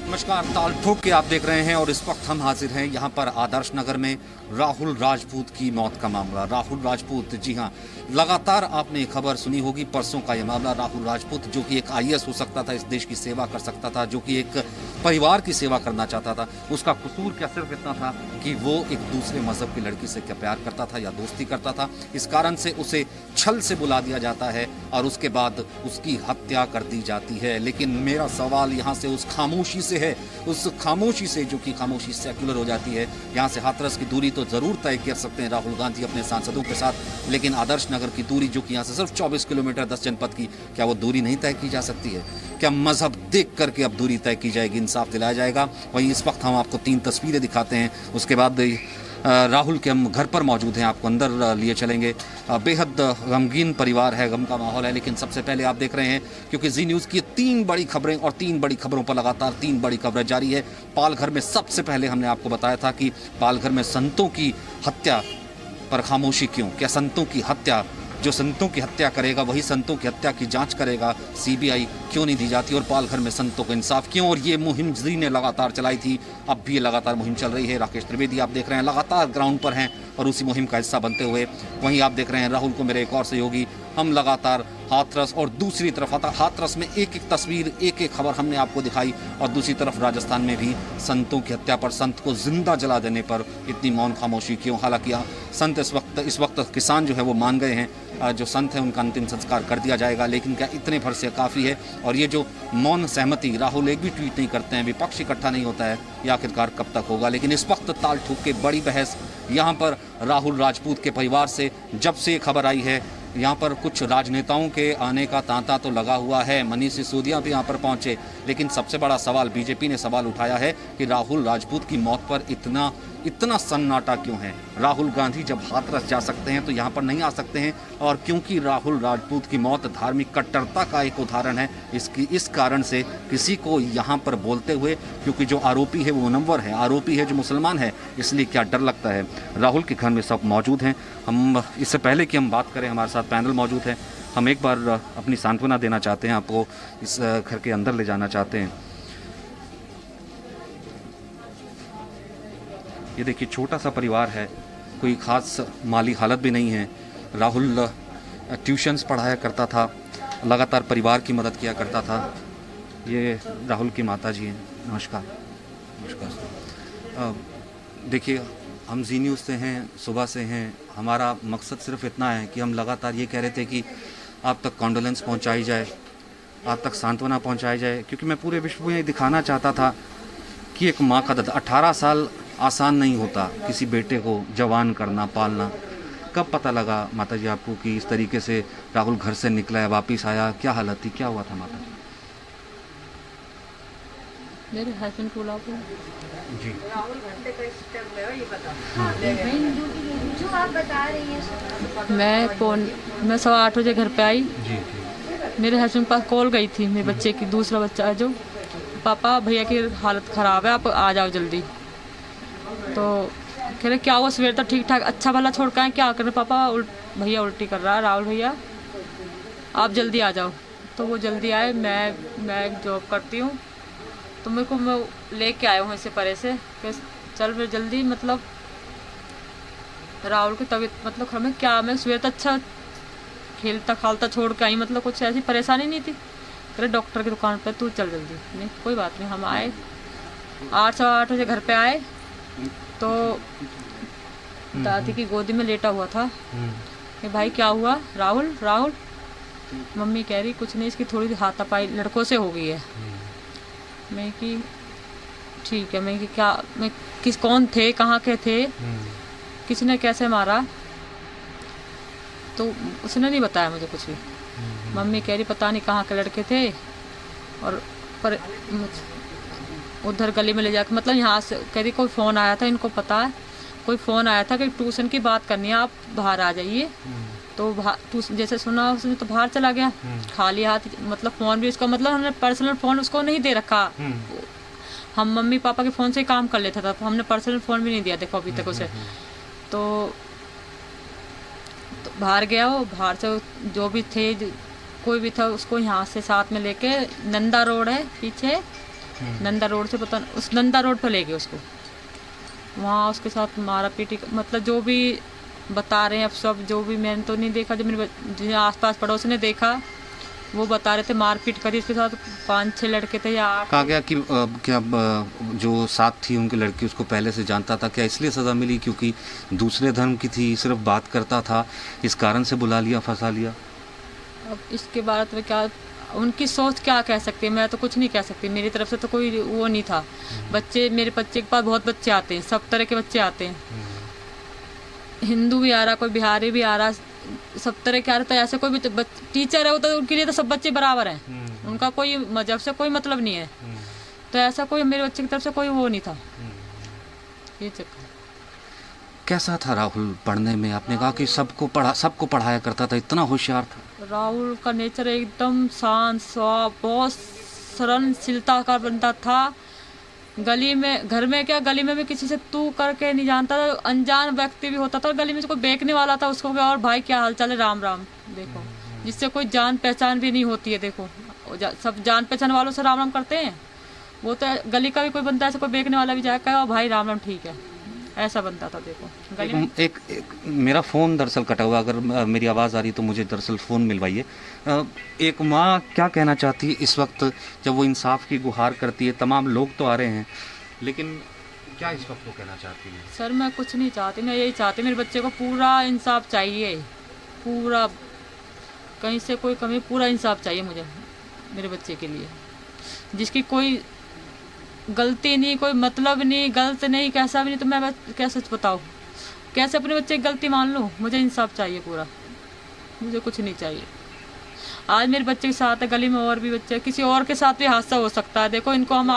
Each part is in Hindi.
नमस्कार, ताल ठोक के आप देख रहे हैं और इस वक्त हम हाजिर हैं यहाँ पर आदर्श नगर में राहुल राजपूत की मौत का मामला। राहुल राजपूत, जी हाँ, लगातार आपने खबर सुनी होगी, परसों का यह मामला। राहुल राजपूत जो कि एक आईएएस हो सकता था, इस देश की सेवा कर सकता था, जो कि एक परिवार की सेवा करना चाहता था। उसका कसूर क्या सिर्फ इतना था कि वो एक दूसरे मजहब की लड़की से क्या प्यार करता था या दोस्ती करता था। इस कारण से उसे छल से बुला दिया जाता है और उसके बाद उसकी हत्या कर दी जाती है। लेकिन मेरा सवाल यहाँ से उस खामोशी से है, उस खामोशी से जो कि खामोशी सेक्युलर हो जाती है। यहाँ से हाथरस की दूरी तो ज़रूर तय कर सकते हैं राहुल गांधी अपने सांसदों के साथ, लेकिन आदर्श नगर की दूरी जो कि यहाँ से सिर्फ 24 किलोमीटर 10 जनपद की, क्या वो दूरी नहीं तय की जा सकती है? क्या मजहब देख करके अब दूरी तय की जाएगी, इंसाफ दिलाया जाएगा? वहीं इस वक्त हम आपको 3 तस्वीरें दिखाते हैं, उसके बाद राहुल के हम घर पर मौजूद हैं, आपको अंदर लिए चलेंगे। बेहद गमगीन परिवार है, गम का माहौल है। लेकिन सबसे पहले आप देख रहे हैं, क्योंकि जी न्यूज़ की 3 बड़ी खबरें और 3 बड़ी खबरों पर लगातार 3 बड़ी खबरें जारी है। पालघर में सबसे पहले हमने आपको बताया था कि पालघर में संतों की हत्या पर खामोशी क्यों? क्या संतों की हत्या, जो संतों की हत्या करेगा वही संतों की हत्या की जांच करेगा, सीबीआई क्यों नहीं दी जाती? और पालघर में संतों को इंसाफ क्यों? और ये मुहिम जी ने लगातार चलाई थी, अब भी ये लगातार मुहिम चल रही है। राकेश त्रिवेदी आप देख रहे हैं लगातार ग्राउंड पर हैं और उसी मुहिम का हिस्सा बनते हुए। वहीं आप देख रहे हैं राहुल को मेरे एक और सहयोगी, हम लगातार हाथरस और दूसरी तरफ हाथरस में एक एक तस्वीर, एक एक खबर हमने आपको दिखाई, और दूसरी तरफ राजस्थान में भी संतों की हत्या पर, संत को जिंदा जला देने पर इतनी मौन खामोशी क्यों? हालांकि संत इस वक्त किसान जो है वो मान गए हैं, जो संत हैं उनका अंतिम संस्कार कर दिया जाएगा, लेकिन क्या इतने भर से काफ़ी है? और ये जो मौन सहमति, राहुल एक भी ट्वीट नहीं करते हैं, विपक्ष इकट्ठा नहीं होता है, ये आखिरकार कब तक होगा? लेकिन इस वक्त ताल ठोक के बड़ी बहस यहाँ पर राहुल राजपूत के परिवार से जब से ये खबर आई है, यहाँ पर कुछ राजनेताओं के आने का तांता तो लगा हुआ है। मनीष सिसोदिया भी यहाँ पर पहुँचे, लेकिन सबसे बड़ा सवाल बीजेपी ने सवाल उठाया है कि राहुल राजपूत की मौत पर इतना सन्नाटा क्यों है? राहुल गांधी जब हाथरस जा सकते हैं तो यहाँ पर नहीं आ सकते हैं, और क्योंकि राहुल राजपूत की मौत धार्मिक कट्टरता का एक उदाहरण है, इस कारण से किसी को यहाँ पर बोलते हुए, क्योंकि जो आरोपी है वो मुनव्वर है, आरोपी है जो मुसलमान है, इसलिए क्या डर लगता है? राहुल के घर में सब मौजूद हैं। हम इससे पहले कि हम बात करें, हमारे साथ पैनल मौजूद है, हम एक बार अपनी सांत्वना देना चाहते हैं, आपको इस घर के अंदर ले जाना चाहते हैं। ये देखिए, छोटा सा परिवार है, कोई ख़ास माली हालत भी नहीं है। राहुल ट्यूशन्स पढ़ाया करता था, लगातार परिवार की मदद किया करता था। ये राहुल की माता जी हैं। नमस्कार। नमस्कार। देखिए, हम जी न्यूज़ से हैं, सुबह से हैं। हमारा मकसद सिर्फ इतना है कि हम लगातार ये कह रहे थे कि आप तक कॉन्डोलेंस पहुंचाई जाए, आप तक सांत्वना पहुंचाई जाए, क्योंकि मैं पूरे विश्व में दिखाना चाहता था कि एक माँ का दर्द। 18 साल आसान नहीं होता किसी बेटे को जवान करना, पालना। कब पता लगा माता जी आपको कि इस तरीके से राहुल घर से निकला है, वापस आया? क्या हालत थी, क्या हुआ था माता जी? मेरे हस्बैंड को बुलाओ जी। राहुल घंटे का स्टेप है, ये बता जो आप बता रही हैं। मैं 8:15 बजे घर पे आई। जी। मेरे हस्बैंड पास कॉल गई थी, मेरे बच्चे की, दूसरा बच्चा है जो, पापा भैया की हालत ख़राब है, आप आ जाओ जल्दी। तो कह रहे क्या हुआ? सवेर तक ठीक ठाक अच्छा भला छोड़ के आए, क्या कर रहे पापा? भैया उल्टी कर रहा है, राहुल भैया आप जल्दी आ जाओ। तो वो जल्दी आए। मैं जॉब करती हूँ, तो मेरे को मैं लेके आया हूँ इससे परे से कि चल फिर जल्दी, मतलब राहुल की तबीयत मतलब हमें क्या, मैं सवेर तक अच्छा खेलता खालता छोड़ के आई, मतलब कुछ ऐसी परेशानी नहीं थी। अरे डॉक्टर की दुकान पर तू चल जल्दी। नहीं कोई बात नहीं। हम आए 8-8:15 बजे घर पे आए, तो दादी की गोदी में लेटा हुआ था कि भाई क्या हुआ? राहुल मम्मी कह रही कुछ नहीं, इसकी थोड़ी हाथापाई लड़कों से हो गई है। मैं कि ठीक है। मैं कि क्या, मैं कौन थे, कहाँ के थे, किसने कैसे मारा? तो उसने नहीं बताया मुझे कुछ भी। मम्मी कह रही पता नहीं कहाँ के लड़के थे, और पर उधर गली में ले जाकर, मतलब यहाँ से कह रही कोई फ़ोन आया था, इनको पता है कोई फ़ोन आया था कि ट्यूशन की बात करनी है, आप बाहर आ जाइए। तो जैसे सुना उसने तो बाहर चला गया खाली हाथ, मतलब फ़ोन भी उसका, मतलब हमने पर्सनल फ़ोन उसको नहीं दे रखा। हम मम्मी पापा के फ़ोन से ही काम कर लेता था, हमने पर्सनल फ़ोन भी नहीं दिया देखो अभी तक उसे। तो बाहर गया, वो बाहर से जो भी थे, कोई भी था, उसको यहाँ से साथ में लेके, नंदा रोड है पीछे, नंदा रोड से, पता उस नंदा रोड पर ले गए उसको, वहाँ उसके साथ मारा पीटी, मतलब जो भी बता रहे हैं अब सब, जो भी मैंने तो नहीं देखा, जो मेरे जो आसपास पड़ोस ने देखा वो बता रहे थे मारपीट करी उसके साथ। 5-6 लड़के थे या 8। कहा गया कि क्या जो साथ थी उनकी लड़की उसको पहले से जानता था, क्या इसलिए सज़ा मिली क्योंकि दूसरे धर्म की थी, सिर्फ बात करता था, इस कारण से बुला लिया, फंसा लिया? अब इसके बारे में क्या उनकी सोच क्या कह सकती है, मैं तो कुछ नहीं कह सकती, मेरी तरफ से तो कोई वो नहीं था। बच्चे, मेरे बच्चे के पास बहुत बच्चे आते हैं, सब तरह के बच्चे आते हैं, हिंदू भी आ रहा, कोई बिहारी भी आ रहा, सब तरह के आ रहे, तो ऐसे कोई भी टीचर है वो तो उनके लिए तो सब बच्चे बराबर हैं, उनका कोई मजहब से कोई मतलब नहीं है, तो ऐसा कोई मेरे बच्चे की तरफ से कोई वो नहीं था। ये चक्कर। कैसा था राहुल पढ़ने में? आपने कहा कि सबको पढ़ाया करता था, इतना होशियार था। राहुल का नेचर एकदम शांत स्वभाव, बहुत सहनशीलता का बंदा था। गली में, घर में क्या, गली में भी किसी से तू करके नहीं जानता था, अनजान व्यक्ति भी होता था, गली में से कोई बेचने वाला था उसको भी, और भाई क्या हाल चाल है, राम राम, देखो, जिससे कोई जान पहचान भी नहीं होती है, देखो सब जान पहचान वालों से राम राम करते हैं, वो तो गली का भी कोई बंदा ऐसे कोई बेचने वाला भी जाएगा और भाई राम राम ठीक है, ऐसा बनता था। देखो गली में एक मेरा फ़ोन दरअसल कटा हुआ, अगर मेरी आवाज़ आ रही तो मुझे दरअसल फ़ोन मिलवाइए। एक माँ क्या कहना चाहती है इस वक्त जब वो इंसाफ की गुहार करती है? तमाम लोग तो आ रहे हैं, लेकिन क्या इस वक्त वो कहना चाहती है? सर मैं कुछ नहीं चाहती, मैं यही चाहती मेरे बच्चे को पूरा इंसाफ चाहिए, पूरा कहीं से कोई कमी, पूरा इंसाफ चाहिए मुझे मेरे बच्चे के लिए, जिसकी कोई गलती नहीं, कोई मतलब नहीं, गलत नहीं, कैसा भी नहीं, तो मैं कैसे बताऊँ, कैसे अपने बच्चे की गलती मान लूँ? मुझे इंसाफ चाहिए पूरा, मुझे कुछ नहीं चाहिए। आज मेरे बच्चे के साथ है, गली में और भी बच्चे, किसी और के साथ भी हादसा हो सकता है, देखो इनको हम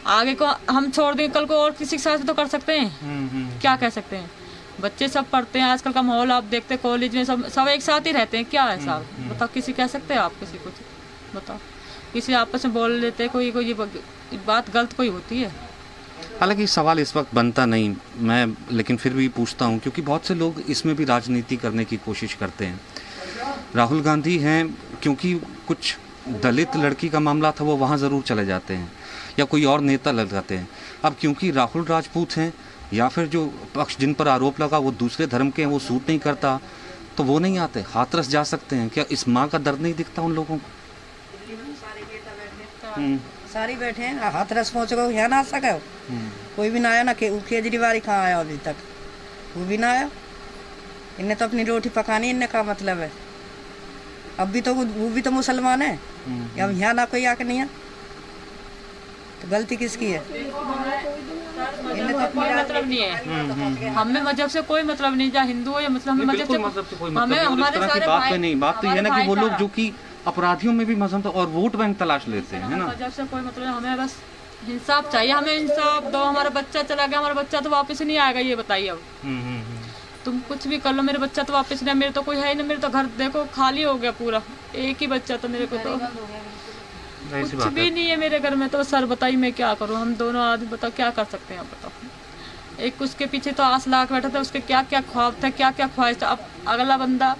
आगे को हम छोड़ देंगे, कल को और किसी के साथ भी तो कर सकते हैं, क्या कह सकते हैं? बच्चे सब पढ़ते हैं, आजकल का माहौल आप देखते हैं, कॉलेज में सब एक साथ ही रहते हैं, क्या है साहब बताओ, किसी कह सकते हैं आप किसी कुछ बताओ, किसी आपस में बोल लेते हैं, कोई बात गलत कोई होती है? हालांकि सवाल इस वक्त बनता नहीं, मैं लेकिन फिर भी पूछता हूं, क्योंकि बहुत से लोग इसमें भी राजनीति करने की कोशिश करते हैं। राहुल गांधी हैं, क्योंकि कुछ दलित लड़की का मामला था वो वहाँ ज़रूर चले जाते हैं, या कोई और नेता लग जाते हैं। अब क्योंकि राहुल राजपूत हैं, या फिर जो पक्ष जिन पर आरोप लगा वो दूसरे धर्म के हैं, वो सूट नहीं करता, तो वो नहीं आते, हाथरस जा सकते हैं। क्या इस माँ का दर्द नहीं दिखता उन लोगों को? सारी बैठे हैं, हाथरस पहुँचो, यहाँ ना आ सके, कोई भी ना आया ना, केजरीवाल कहाँ आया अभी तक, वो भी ना आया। इन्हें तो अपनी रोटी पकानी, इन्हें का मतलब है, अब भी तो वो भी तो मुसलमान है, अब यहाँ ना कोई आके नहीं है, तो गलती किसकी है? इन्हें तो कोई मतलब नहीं है, हमें मजहब से कोई मतलब नहीं, चाहे हिंदू हो या मुस्लिम, हमें मजहब से कोई मतलब नहीं, हमारे सारे बात पे नहीं, बात तो ये ना कि वो लोग जो कि अपराधियों में भी मजहब और वोट बैंक तलाश लेते हैं, है ना? मजहब से कोई मतलब नहीं, हमें बस इंसाफ चाहिए, हमें इंसाफ दो। हमारा बच्चा चला गया, हमारा बच्चा तो वापस नहीं आएगा, ये बताइए अब। तुम कुछ भी कर लो, मेरे बच्चा तो वापस नहीं, मेरे तो कोई है ही नहीं, मेरे तो घर देखो खाली हो गया पूरा, एक ही बच्चा तो मेरे को, तो कुछ भी नहीं है मेरे घर में, तो सर बताइए मैं क्या करूँ? हम दोनों आदमी बताओ क्या कर सकते हैं आप बताओ? एक उसके पीछे तो आस लाख बैठा था, उसके क्या क्या ख्वाब था, क्या क्या ख्वाहिश था, अब अगला बंदा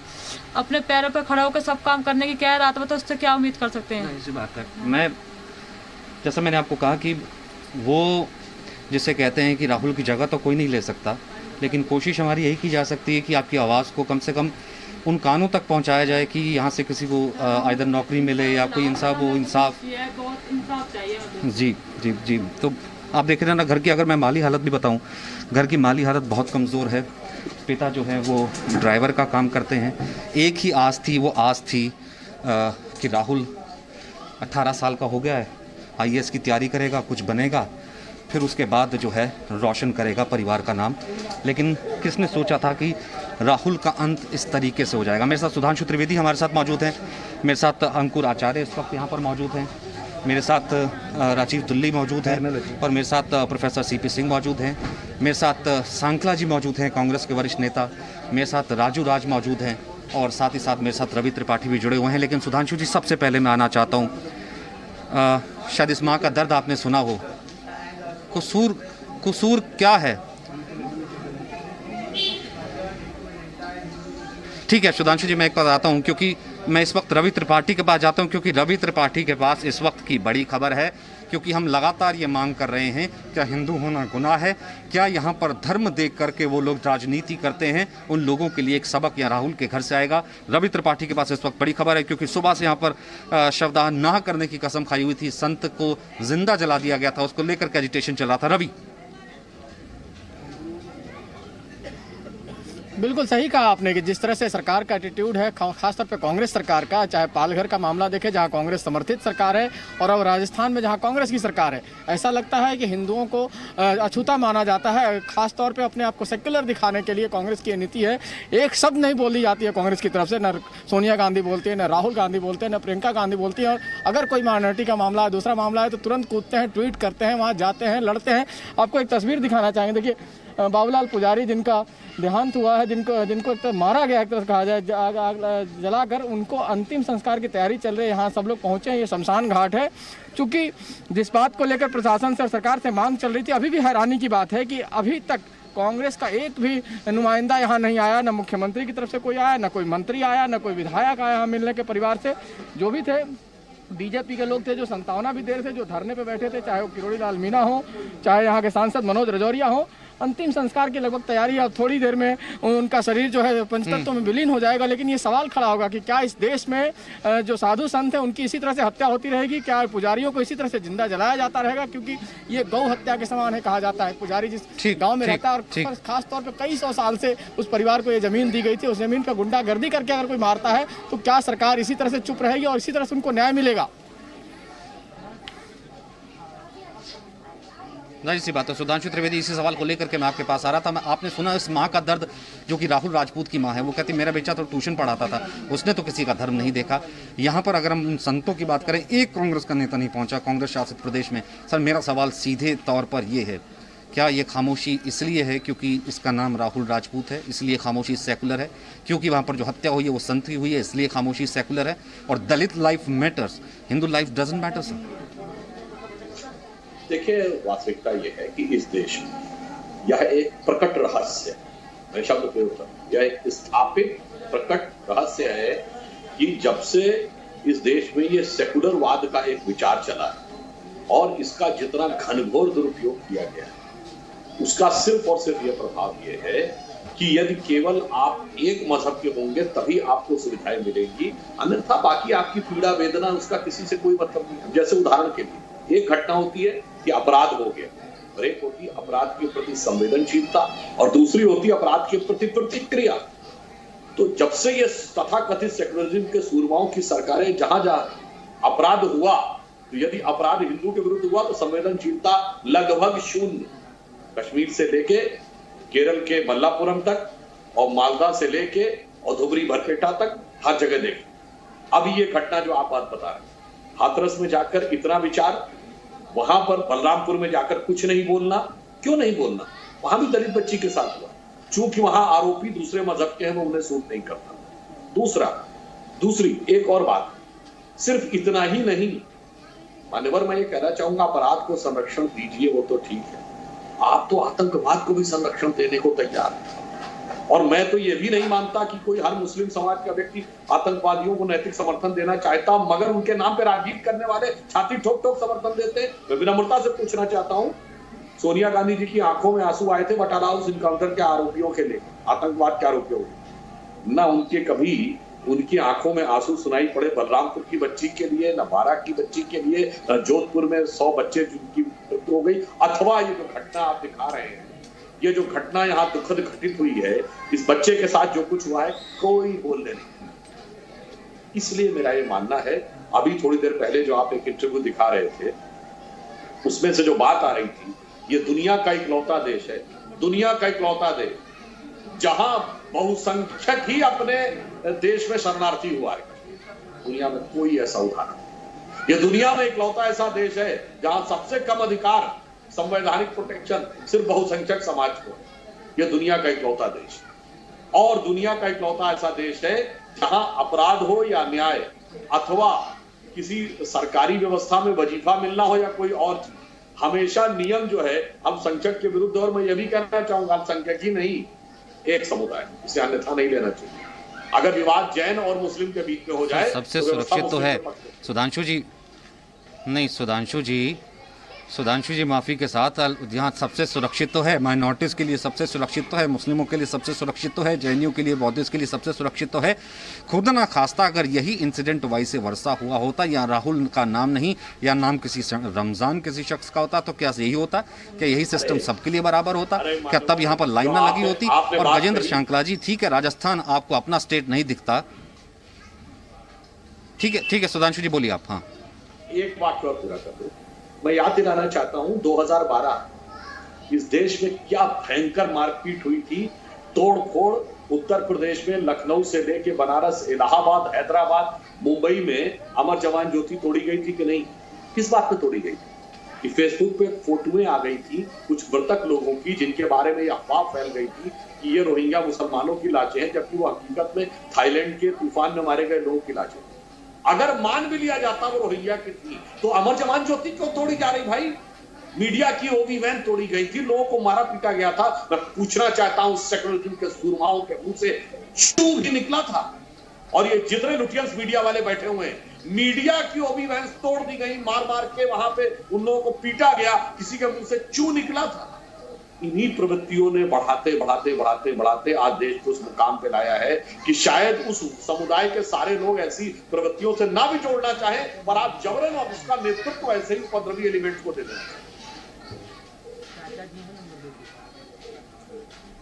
अपने पैरों पर खड़ा होकर सब काम करने की कह रहा था, तो उससे क्या उम्मीद कर सकते हैं? ऐसी बात है। मैं जैसा मैंने आपको कहा कि वो जिसे कहते हैं कि राहुल की जगह तो कोई नहीं ले सकता, लेकिन कोशिश हमारी यही की जा सकती है कि आपकी आवाज़ को कम से कम उन कानों तक पहुंचाया जाए कि यहाँ से किसी को आइदर नौकरी मिले या कोई इंसाफ हो, इंसाफ चाहिए। जी जी जी। तो आप देख रहे हैं ना, घर की अगर मैं माली हालत भी बताऊं, घर की माली हालत बहुत कमज़ोर है। पिता जो है वो ड्राइवर का काम करते हैं। एक ही आस थी, वो आस थी कि राहुल 18 साल का हो गया है, IAS की तैयारी करेगा, कुछ बनेगा, फिर उसके बाद जो है रोशन करेगा परिवार का नाम। लेकिन किसने सोचा था कि राहुल का अंत इस तरीके से हो जाएगा। मेरे साथ सुधांशु त्रिवेदी हमारे साथ मौजूद हैं, मेरे साथ अंकुर आचार्य इस वक्त यहाँ पर मौजूद हैं, मेरे साथ राजीव दुल्ली मौजूद हैं, और मेरे साथ प्रोफेसर CP सिंह मौजूद हैं, मेरे साथ सांकला जी मौजूद हैं, कांग्रेस के वरिष्ठ नेता, मेरे साथ राजू राज मौजूद हैं, और साथ ही साथ मेरे साथ रवि त्रिपाठी भी जुड़े हुए हैं। लेकिन सुधांशु जी, सबसे पहले मैं आना चाहता हूँ, शायद इस माँ का दर्द आपने सुना हो, कसूर क्या है? ठीक है सुधांशु जी, मैं एक बात आता हूँ, क्योंकि मैं इस वक्त रवि त्रिपाठी के पास जाता हूं, क्योंकि रवि त्रिपाठी के पास इस वक्त की बड़ी खबर है, क्योंकि हम लगातार ये मांग कर रहे हैं, क्या हिंदू होना गुनाह है? क्या यहाँ पर धर्म देख करके वो लोग राजनीति करते हैं? उन लोगों के लिए एक सबक यहाँ राहुल के घर से आएगा। रवि त्रिपाठी के पास इस वक्त बड़ी खबर है, क्योंकि सुबह से यहाँ पर शवदाह ना करने की कसम खाई हुई थी, संत को जिंदा जला दिया गया था, उसको लेकर के एजिटेशन चल रहा था। रवि, बिल्कुल सही कहा आपने कि जिस तरह से सरकार का एटीट्यूड है, खासतौर पे कांग्रेस सरकार का, चाहे पालघर का मामला देखें जहां कांग्रेस समर्थित सरकार है, और अब राजस्थान में जहां कांग्रेस की सरकार है, ऐसा लगता है कि हिंदुओं को अछूता माना जाता है। खासतौर पे अपने आप को सेक्युलर दिखाने के लिए कांग्रेस की नीति है। एक शब्द नहीं बोली जाती है कांग्रेस की तरफ से, न सोनिया गांधी बोलती है, न राहुल गांधी बोलते हैं, न प्रियंका गांधी बोलती है। और अगर कोई माइनॉरिटी का मामला है, दूसरा मामला है, तो तुरंत कूदते हैं, ट्वीट करते हैं, वहाँ जाते हैं, लड़ते हैं। आपको एक तस्वीर दिखाना चाहेंगे, देखिए बाबूलाल पुजारी जिनका देहांत हुआ है, जिनको एक तरह मारा गया, एक तरह कहा जाए, जलाकर उनको अंतिम संस्कार की तैयारी चल रही है। यहाँ सब लोग पहुँचे हैं, ये शमशान घाट है। चूँकि जिस बात को लेकर प्रशासन से और सरकार से मांग चल रही थी, अभी भी हैरानी की बात है कि अभी तक कांग्रेस का एक भी नुमाइंदा यहाँ नहीं आया, न मुख्यमंत्री की तरफ से कोई आया, न कोई मंत्री आया, न कोई विधायक आया यहाँ मिलने के परिवार से। जो भी थे बीजेपी के लोग थे, जो 57 भी देर से जो धरने पे बैठे थे, चाहे वो किरोड़ी लाल मीणा हो, चाहे यहाँ के सांसद मनोज रजौरिया हो। अंतिम संस्कार की लगभग तैयारी है। अब थोड़ी देर में उनका शरीर जो है पंचतत्व में विलीन हो जाएगा। लेकिन ये सवाल खड़ा होगा कि क्या इस देश में जो साधु संत हैं उनकी इसी तरह से हत्या होती रहेगी? क्या पुजारियों को इसी तरह से जिंदा जलाया जाता रहेगा? क्योंकि ये गौ हत्या के समान है, कहा जाता है। पुजारी जिस गाँव में रहता है और खास तौर पर कई 100 साल से उस परिवार को ये जमीन दी गई थी, उस जमीन पर गुंडागर्दी करके अगर कोई मारता है तो क्या सरकार इसी तरह से चुप रहेगी और इसी तरह से उनको न्याय मिलेगा? जाहिर सी बात है। सुधांशु त्रिवेदी, इसी सवाल को लेकर के मैं आपके पास आ रहा था। आपने सुना इस माँ का दर्द, जो कि राहुल राजपूत की माँ है। वो कहती मेरा बच्चा तो ट्यूशन पढ़ाता था, उसने तो किसी का धर्म नहीं देखा। यहाँ पर अगर हम संतों की बात करें, एक कांग्रेस का नेता नहीं पहुंचा कांग्रेस शासित प्रदेश में। सर, मेरा सवाल सीधे तौर पर ये है, क्या ये खामोशी इसलिए है क्योंकि इसका नाम राहुल राजपूत है, इसलिए खामोशी सेकुलर है? क्योंकि वहाँ पर जो हत्या हुई है वो संत की हुई है, इसलिए खामोशी सेकुलर है? और Dalit life matters, Hindu life doesn't matter? Sir देखिए, वास्तविकता यह है कि इस देश में यह एक प्रकट रहस्य है, मैं शब्द प्रयोग कर, यह एक स्थापित प्रकट रहस्य है कि जब से इस देश में ये सेकुलरवाद का एक विचार चला है और इसका जितना घनघोर दुरुपयोग किया गया है, उसका सिर्फ और सिर्फ यह प्रभाव यह है कि यदि केवल आप एक मजहब के होंगे तभी आपको सुविधाएं मिलेंगी, अन्यथा बाकी आपकी पीड़ा वेदना उसका किसी से कोई मतलब नहीं है। जैसे उदाहरण के लिए एक घटना होती है कि अपराध हो गया, और एक होती है अपराध के प्रति संवेदनशीलता, और दूसरी होती है अपराध के प्रति प्रतिक्रिया। तो जब से ये तथाकथित सेकुलरिज्म के सूरमाओं की सरकारें जहां जहां अपराध हुआ, तो यदि अपराध हिंदू के विरुद्ध हुआ तो संवेदनशीलता लगभग शून्य। कश्मीर से लेके केरल के मल्लापुरम तक और मालदा से लेके और धुबरी भरपेटा तक हर जगह देखे। अब ये घटना जो आप बात बता रहे हैं, हाथरस में जाकर इतना विचार, वहां पर बलरामपुर में जाकर कुछ नहीं बोलना, क्यों नहीं बोलना? वहां भी दलित बच्ची के साथ हुआ, चूंकि वहां आरोपी दूसरे मजहब के हैं, वो उन्हें सूट नहीं करता। दूसरी एक और बात, सिर्फ इतना ही नहीं, मान्यवर मैं ये कहना चाहूंगा, अपराध को संरक्षण दीजिए वो तो ठीक है, आप तो आतंकवाद को भी संरक्षण देने को तैयार हैं। और मैं तो ये भी नहीं मानता कि कोई हर मुस्लिम समाज का व्यक्ति आतंकवादियों को नैतिक समर्थन देना चाहता, मगर उनके नाम पे राजनीति करने वाले छाती ठोक ठोक समर्थन देते हैं। मैं विनम्रता से पूछना चाहता हूं, सोनिया गांधी जी की आंखों में आंसू आए थे बटाला हाउस इनकाउंटर के आरोपियों के लिए, आतंकवाद के आरोपियों के, ना उनके कभी उनकी आंखों में आंसू सुनाई पड़े बलरामपुर की बच्ची के लिए, न बारा की बच्ची के लिए, न जोधपुर में 100 बच्चे जिनकी मृत्यु हो गई, अथवा ये जो घटना आप दिखा रहे हैं, ये जो घटना यहाँ दुखद घटित हुई है, इस बच्चे के साथ जो कुछ हुआ है, कोई बोलने नहीं। इसलिए मेरा ये मानना है, अभी थोड़ी देर पहले जो आप एक इंटरव्यू दिखा रहे थे, उसमें से जो बात आ रही थी, ये दुनिया का इकलौता देश है, दुनिया का इकलौता देश जहां बहुसंख्यक ही अपने देश में शरणार्थी हुआ है। दुनिया में कोई ऐसा उदाहरण, ये दुनिया में इकलौता ऐसा देश है जहां सबसे कम अधिकार, संवैधानिक प्रोटेक्शन सिर्फ बहुसंख्यक समाज को। यह दुनिया का इकलौता देश, और दुनिया का इकलौता ऐसा देश है जहां अपराध हो या न्याय, अथवा किसी सरकारी व्यवस्था में वजीफा मिलना हो या कोई और चीज, हमेशा नियम जो है अल्पसंख्यक के विरुद्ध। और मैं यह भी कहना चाहूंगा, अल्पसंख्यक ही नहीं, एक समुदाय, इसे अन्यथा नहीं लेना चाहिए, अगर विवाद जैन और मुस्लिम के बीच में हो जाए सबसे तो व्यवस्था सुरक्षित तो मुस्लिम है के पक्ष में। सुधांशु जी, नहीं सुधांशु जी माफ़ी के साथ, यहाँ सबसे सुरक्षित तो है, माइनॉरिटीज़ के लिए सबसे सुरक्षित तो है, मुस्लिमों के लिए सबसे सुरक्षित तो है, जैनियों के लिए, बौद्धिस्ट के लिए सबसे सुरक्षित तो है। खुद ना खास्ता अगर यही इंसिडेंट वाइस वर्षा हुआ होता या राहुल का नाम नहीं या नाम किसी रमज़ान किसी शख्स का होता तो क्या यही होता? क्या यही सिस्टम सबके लिए बराबर होता? क्या तब यहाँ पर लाइन ना लगी होती? और गजेंद्र शांकला जी, ठीक है राजस्थान आपको अपना स्टेट नहीं दिखता, ठीक है सुधांशु जी बोलिए आप। हाँ, एक बात और पूरा कर दूं, मैं याद दिलाना चाहता हूं 2012 इस देश में क्या भयंकर मारपीट हुई थी, तोड़फोड़ उत्तर प्रदेश में लखनऊ से लेके बनारस, इलाहाबाद, हैदराबाद, मुंबई में अमर जवान ज्योति तोड़ी गई थी कि नहीं? किस बात पे तोड़ी गई थी? कि फेसबुक पे फोटोएं आ गई थी कुछ मृतक लोगों की जिनके बारे में अफवाह फैल गई थी कि ये रोहिंग्या मुसलमानों की लाशें हैं, जबकि वो हकीकत में थाईलैंड के तूफान में मारे गए लोगों की लाशें। अगर मान भी लिया जाता वो रोहिंग्या की थी तो अमर जवान ज्योति क्यों तोड़ी जा रही भाई? मीडिया की ओवी वैन तोड़ी गई थी, लोगों को मारा पीटा गया था। मैं पूछना चाहता हूं सेक्युलरिज्म के सुरमाओं के मुंह से चू भी निकला था? और ये जितने लुटियंस मीडिया वाले बैठे हुए हैं, मीडिया की ओवी वैन तोड़ दी गई, मार मार के वहां पे उन लोगों को पीटा गया, किसी के मुंह से चू निकला था। इन्हीं प्रवृत्तियों ने बढ़ाते आज देश को उस मुकाम पे लाया है कि शायद उस समुदाय के सारे लोग ऐसी प्रवृत्तियों से ना भी जोड़ना चाहे, पर आप जबरन और उसका नेतृत्व ऐसे ही उपद्रवी एलिमेंट्स को दे दें।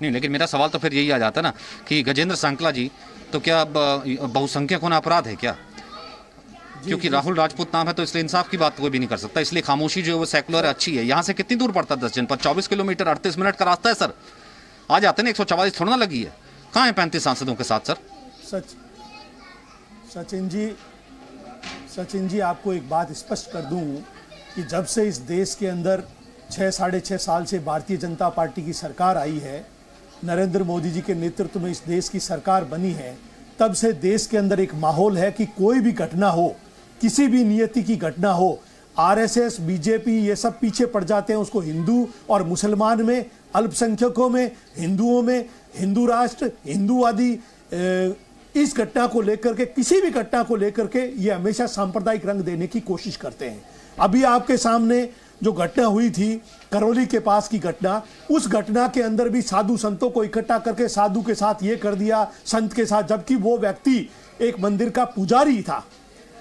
नहीं, लेकिन मेरा सवाल तो फिर यही आ जाता ना कि गजेंद्र शांकला जी, तो क्या बहुसंख्यक होना अपराध है क्या? क्योंकि राहुल राजपूत नाम है तो इसलिए इंसाफ की बात कोई भी नहीं कर सकता, इसलिए खामोशी जो है वो सेकुलर अच्छी है। यहाँ से कितनी दूर पड़ता है 10 जनपद? 24 किलोमीटर 38 मिनट का रास्ता है सर। आ जाते ना, 144 थोड़ा ना लगी है। कहाँ है 35 सांसदों के साथ सर? सचिन जी आपको एक बात स्पष्ट कर दूं कि जब से इस देश के अंदर 6 साढ़े 6 साल से भारतीय जनता पार्टी की सरकार आई है, नरेंद्र मोदी जी के नेतृत्व में इस देश की सरकार बनी है, तब से देश के अंदर एक माहौल है कि कोई भी घटना हो, किसी भी नियति की घटना हो, आरएसएस, बीजेपी ये सब पीछे पड़ जाते हैं उसको हिंदू और मुसलमान में, अल्पसंख्यकों में, हिंदुओं में, हिंदू राष्ट्र, हिंदूवादी, इस घटना को लेकर के, किसी भी घटना को लेकर के ये हमेशा सांप्रदायिक रंग देने की कोशिश करते हैं। अभी आपके सामने जो घटना हुई थी करौली के पास की घटना, उस घटना के अंदर भी साधु संतों को इकट्ठा करके साधु के साथ ये कर दिया, संत के साथ, जबकि वो व्यक्ति एक मंदिर का पुजारी था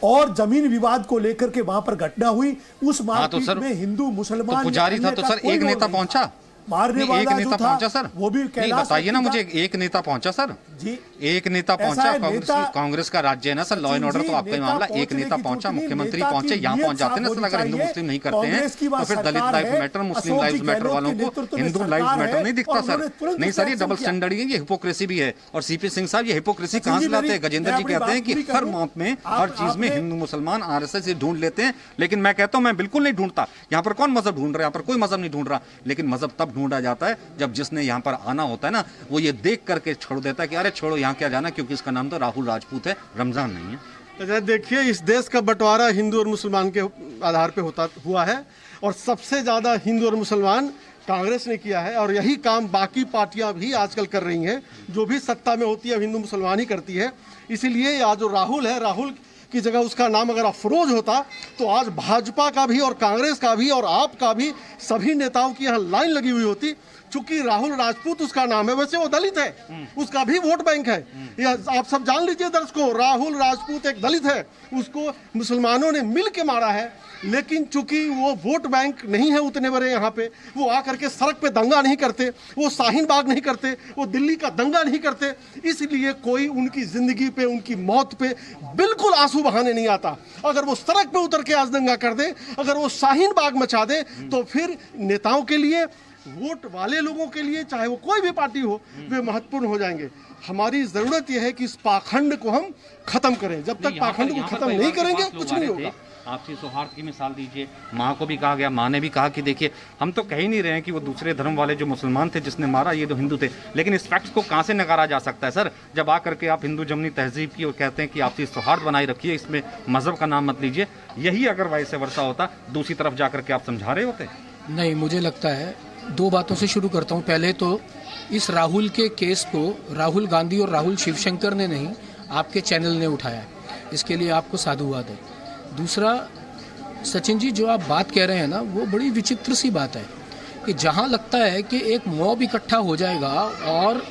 और जमीन विवाद को लेकर के वहां पर घटना हुई। उस मारपीट में हिंदू मुसलमान तो पुजारी था तो सर एक नेता पहुंचा, मारने वाला एक नेता पहुंचा सर, वो भी बताइए ना मुझे, एक नेता पहुंचा सर जी, एक नेता पहुंचा। कांग्रेस का राज्य है ना सर, लॉ एंड ऑर्डर तो आपका ही मामला। एक नेता पहुंचा, मुख्यमंत्री पहुंचे, यहाँ पहुंच जाते हैं ना सर। अगर हिंदू मुस्लिम नहीं करते हैं तो फिर दलित लाइफ मैटर, मुस्लिम लाइफ मैटर वालों को हिंदू लाइफ मैटर नहीं दिखता सर। नहीं सर, ये डबल स्टैंडर्ड है, ये हिपोक्रेसी भी है। और सीपी सिंह साहब ये हिपोक्रेसी कहां से लाते हैं? गजेंद्र जी कहते हैं कि हर मौत में, हर चीज में हिंदू मुसलमान आरएसएस ढूंढ लेते हैं, लेकिन मैं कहता हूं मैं बिल्कुल नहीं ढूंढता। यहाँ पर कौन मजहब ढूंढ रहा है? यहाँ पर कोई मजहब नहीं ढूंढ रहा, लेकिन मजहब तब ढूंढा जाता है जब जिसने यहाँ पर आना होता है ना, वो ये देख करके छोड़ देता है कि अरे छोड़ो यहाँ क्या जाना, क्योंकि इसका नाम तो राहुल राजपूत है, रमजान नहीं है। अच्छा देखिए, इस देश का बंटवारा हिंदू और मुसलमान के आधार पे हुआ है और सबसे ज्यादा हिंदू और मुसलमान कांग्रेस ने किया है, और यही काम बाकी पार्टियां भी आजकल कर रही हैं। जो भी सत्ता में होती है हिंदू मुसलमान ही करती है। इसीलिए आज जो राहुल है, राहुल की जगह उसका नाम अगर अफरोज होता तो आज भाजपा का भी और कांग्रेस का भी और आपका भी सभी नेताओं की यहाँ लाइन लगी हुई होती। चूंकि राहुल राजपूत उसका नाम है, वैसे वो दलित है, उसका भी वोट बैंक है। यह आप सब जान लीजिए दर्शकों, राहुल राजपूत एक दलित है, उसको मुसलमानों ने मिल के मारा है। लेकिन चूंकि वो वोट बैंक नहीं है उतने बड़े यहाँ पे, वो आकर के सड़क पे दंगा नहीं करते, वो शाहीन बाग नहीं करते, वो दिल्ली का दंगा नहीं करते, इसलिए कोई उनकी जिंदगी पे, उनकी मौत पे बिल्कुल आंसू बहाने नहीं आता। अगर वो सड़क पे उतर के आज दंगा कर दे, अगर वो शाहीन बाग मचा दे, तो फिर नेताओं के लिए, वोट वाले लोगों के लिए, चाहे वो कोई भी पार्टी हो, वे महत्वपूर्ण हो जाएंगे। हमारी जरूरत यह है कि इस पाखंड को हम खत्म करें। जब तक पाखंड को खत्म नहीं करेंगे कुछ नहीं होगा। आपसी सौहार्द की मिसाल दीजिए, माँ को भी कहा गया, माँ ने भी कहा कि देखिए हम तो कह ही नहीं रहे हैं कि वो दूसरे धर्म वाले जो मुसलमान थे जिसने मारा, ये तो हिंदू थे, लेकिन इस फैक्ट्स को कहाँ से नकारा जा सकता है सर? जब आकर के आप हिंदू जमनी तहजीब की और कहते हैं कि आपसी सौहार्द बनाए रखिए, इसमें मजहब का नाम मत लीजिए, यही अगर वैसे वर्षा होता दूसरी तरफ जाकर के आप समझा रहे होते? नहीं, मुझे लगता है दो बातों से शुरू करता हूँ। पहले तो इस राहुल के केस को राहुल गांधी और राहुल शिवशंकर ने नहीं, आपके चैनल ने उठाया है, इसके लिए आपको साधुवाद है। दूसरा, सचिन जी जो आप बात कह रहे हैं ना, वो बड़ी विचित्र सी बात है कि जहाँ लगता है कि एक मॉब इकट्ठा हो जाएगा और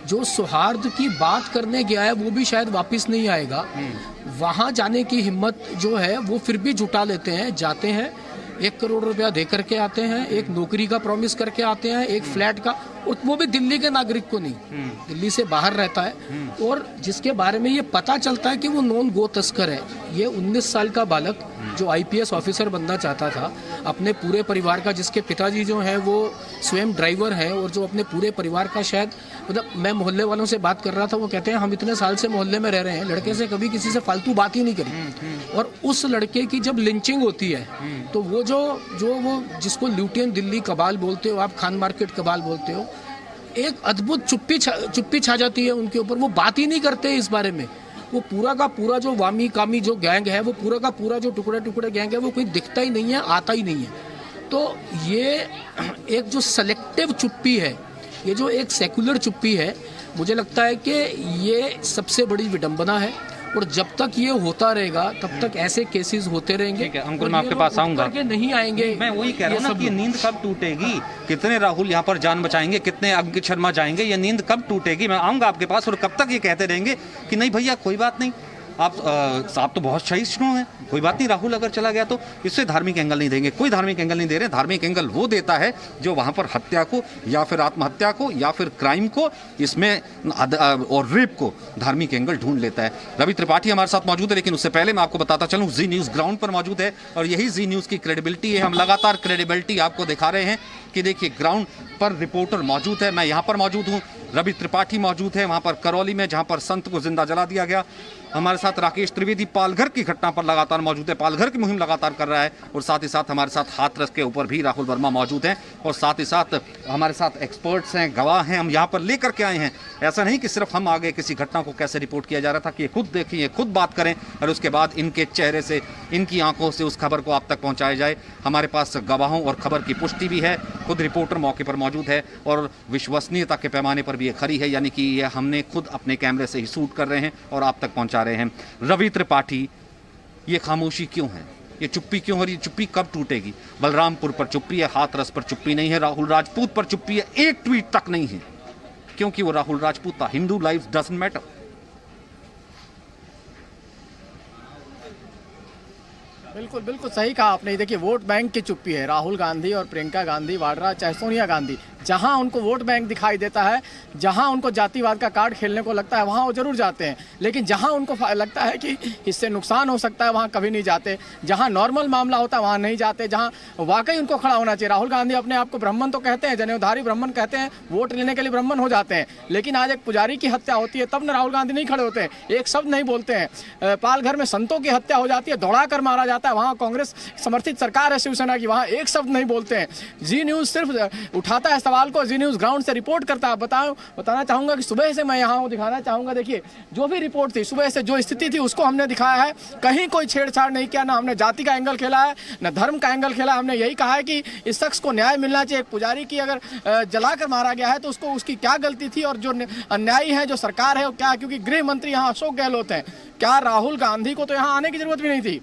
जो सौहार्द की बात करने गया है वो भी शायद वापस नहीं आएगा, वहाँ जाने की हिम्मत जो है वो फिर भी जुटा लेते हैं, जाते हैं, 1 करोड़ रुपया दे करके आते हैं, एक नौकरी का प्रॉमिस करके आते हैं, एक फ्लैट का, और वो भी दिल्ली के नागरिक को नहीं, दिल्ली से बाहर रहता है, और जिसके बारे में ये पता चलता है कि वो नॉन गो तस्कर है। ये 19 साल का बालक जो IPS ऑफिसर बनना चाहता था, अपने पूरे परिवार का, जिसके पिताजी जो हैं वो स्वयं ड्राइवर हैं, और जो अपने पूरे परिवार का शायद, मतलब मैं मोहल्ले वालों से बात कर रहा था, वो कहते हैं हम इतने साल से मोहल्ले में रह रहे हैं, लड़के से कभी किसी से फालतू बात ही नहीं करी, और उस लड़के की जब लिंचिंग होती है तो वो जो वो जिसको ल्यूटियन दिल्ली कबाल बोलते हो आप, खान मार्केट कबाल बोलते हो, एक अद्भुत चुप्पी छा जाती है उनके ऊपर, वो बात ही नहीं करते इस बारे में। वो पूरा का पूरा जो वामी कामी जो गैंग है, वो पूरा का पूरा जो टुकड़े टुकड़े गैंग है, वो कोई दिखता ही नहीं है, आता ही नहीं है। तो ये एक जो सेलेक्टिव चुप्पी है, ये जो एक सेकुलर चुप्पी है, मुझे लगता है कि ये सबसे बड़ी विडंबना है, और जब तक ये होता रहेगा तब तक ऐसे केसेस होते रहेंगे। ठीक है अंकुर, मैं आपके पास आऊंगा, नहीं आएंगे। मैं वही कह रहा हूँ ना कि ये नींद कब टूटेगी, कितने राहुल यहाँ पर जान बचाएंगे, कितने अंकित शर्मा जाएंगे, ये नींद कब टूटेगी? मैं आऊंगा आपके पास, और कब तक ये कहते रहेंगे कि नहीं भैया कोई बात नहीं, आप तो बहुत सहिष्णु हैं, कोई बात नहीं, राहुल अगर चला गया तो इससे धार्मिक एंगल नहीं देंगे। कोई धार्मिक एंगल नहीं दे रहे। धार्मिक एंगल वो देता है जो वहां पर हत्या को या फिर आत्महत्या को या फिर क्राइम को, इसमें और रेप को धार्मिक एंगल ढूंढ लेता है। रवि त्रिपाठी हमारे साथ मौजूद है, लेकिन उससे पहले मैं आपको बताता चलूं, जी न्यूज़ ग्राउंड पर मौजूद है, और यही जी न्यूज़ की क्रेडिबिलिटी है। हम लगातार क्रेडिबिलिटी आपको दिखा रहे हैं कि देखिए ग्राउंड पर रिपोर्टर मौजूद है, मैं यहाँ पर मौजूद हूँ, रवि त्रिपाठी मौजूद है वहाँ पर करौली में, जहाँ पर संत को जिंदा जला दिया गया। हमारे साथ राकेश त्रिवेदी पालघर की घटना पर लगातार मौजूद है, पालघर की मुहिम लगातार कर रहा है, और साथ ही साथ हमारे साथ हाथरस के ऊपर भी राहुल वर्मा मौजूद हैं, और साथ ही साथ हमारे साथ एक्सपर्ट्स हैं, गवाह हैं, हम यहाँ पर लेकर के आए हैं। ऐसा नहीं कि सिर्फ हम आगे किसी घटना को कैसे रिपोर्ट किया जा रहा था, कि ये खुद देखें, ये खुद बात करें, और उसके बाद इनके चेहरे से, इनकी आंखों से उस खबर को आप तक पहुँचाया जाए। हमारे पास गवाहों और खबर की पुष्टि भी है, खुद रिपोर्टर मौके पर मौजूद है, और विश्वसनीयता के पैमाने पर भी ये खरी है, यानी कि ये हमने खुद अपने कैमरे से ही शूट कर रहे हैं और आप तक पहुँचा रहे हैं। रवि त्रिपाठी, ये खामोशी क्यों है, ये चुप्पी क्यों, और ये चुप्पी कब टूटेगी? बलरामपुर पर चुप्पी है, हाथरस पर चुप्पी नहीं है, राहुल राजपूत पर चुप्पी है, एक ट्वीट तक नहीं है, क्योंकि वो राहुल राजपूत था। Hindu life doesn't matter. बिल्कुल बिल्कुल सही कहा आपने। देखिए वोट बैंक की चुप्पी है, राहुल गांधी और प्रियंका गांधी वाड्रा, चाहे सोनिया गांधी, जहां उनको वोट बैंक दिखाई देता है, जहां उनको जातिवाद का कार्ड खेलने को लगता है, वहां वो जरूर जाते हैं, लेकिन जहां उनको लगता है कि इससे नुकसान हो सकता है, वहां कभी नहीं जाते। जहां नॉर्मल मामला होता है वहां नहीं जाते, जहां वाकई उनको खड़ा होना चाहिए। राहुल गांधी अपने आप को ब्राह्मण तो कहते हैं, जनेऊधारी ब्राह्मण कहते हैं, वोट लेने के लिए ब्राह्मण हो जाते हैं, लेकिन आज एक पुजारी की हत्या होती है तब न राहुल गांधी नहीं खड़े होते हैं, एक शब्द नहीं बोलते हैं। पालघर में संतों की हत्या हो जाती है, दौड़ा कर मारा जाता है, वहाँ कांग्रेस समर्थित सरकार है शिवसेना की, वहाँ एक शब्द नहीं बोलते हैं। जी न्यूज़ सिर्फ उठाता है सवाल को, जी न्यूज़ ग्राउंड से रिपोर्ट करता है। बताना चाहूँगा कि सुबह से मैं यहाँ हूँ, दिखाना चाहूँगा, देखिए जो भी रिपोर्ट थी सुबह से, जो स्थिति थी उसको हमने दिखाया है, कहीं कोई छेड़छाड़ नहीं किया, ना हमने जाति का एंगल खेला है, ना धर्म का एंगल खेला। हमने यही कहा है कि इस शख्स को न्याय मिलना चाहिए। एक पुजारी की अगर जलाकर मारा गया है तो उसको, उसकी क्या गलती थी, और जो अन्यायी है जो सरकार है वो क्या, क्योंकि गृह मंत्री यहाँ अशोक गहलोत हैं, क्या राहुल गांधी को तो यहाँ आने की जरूरत भी नहीं थी।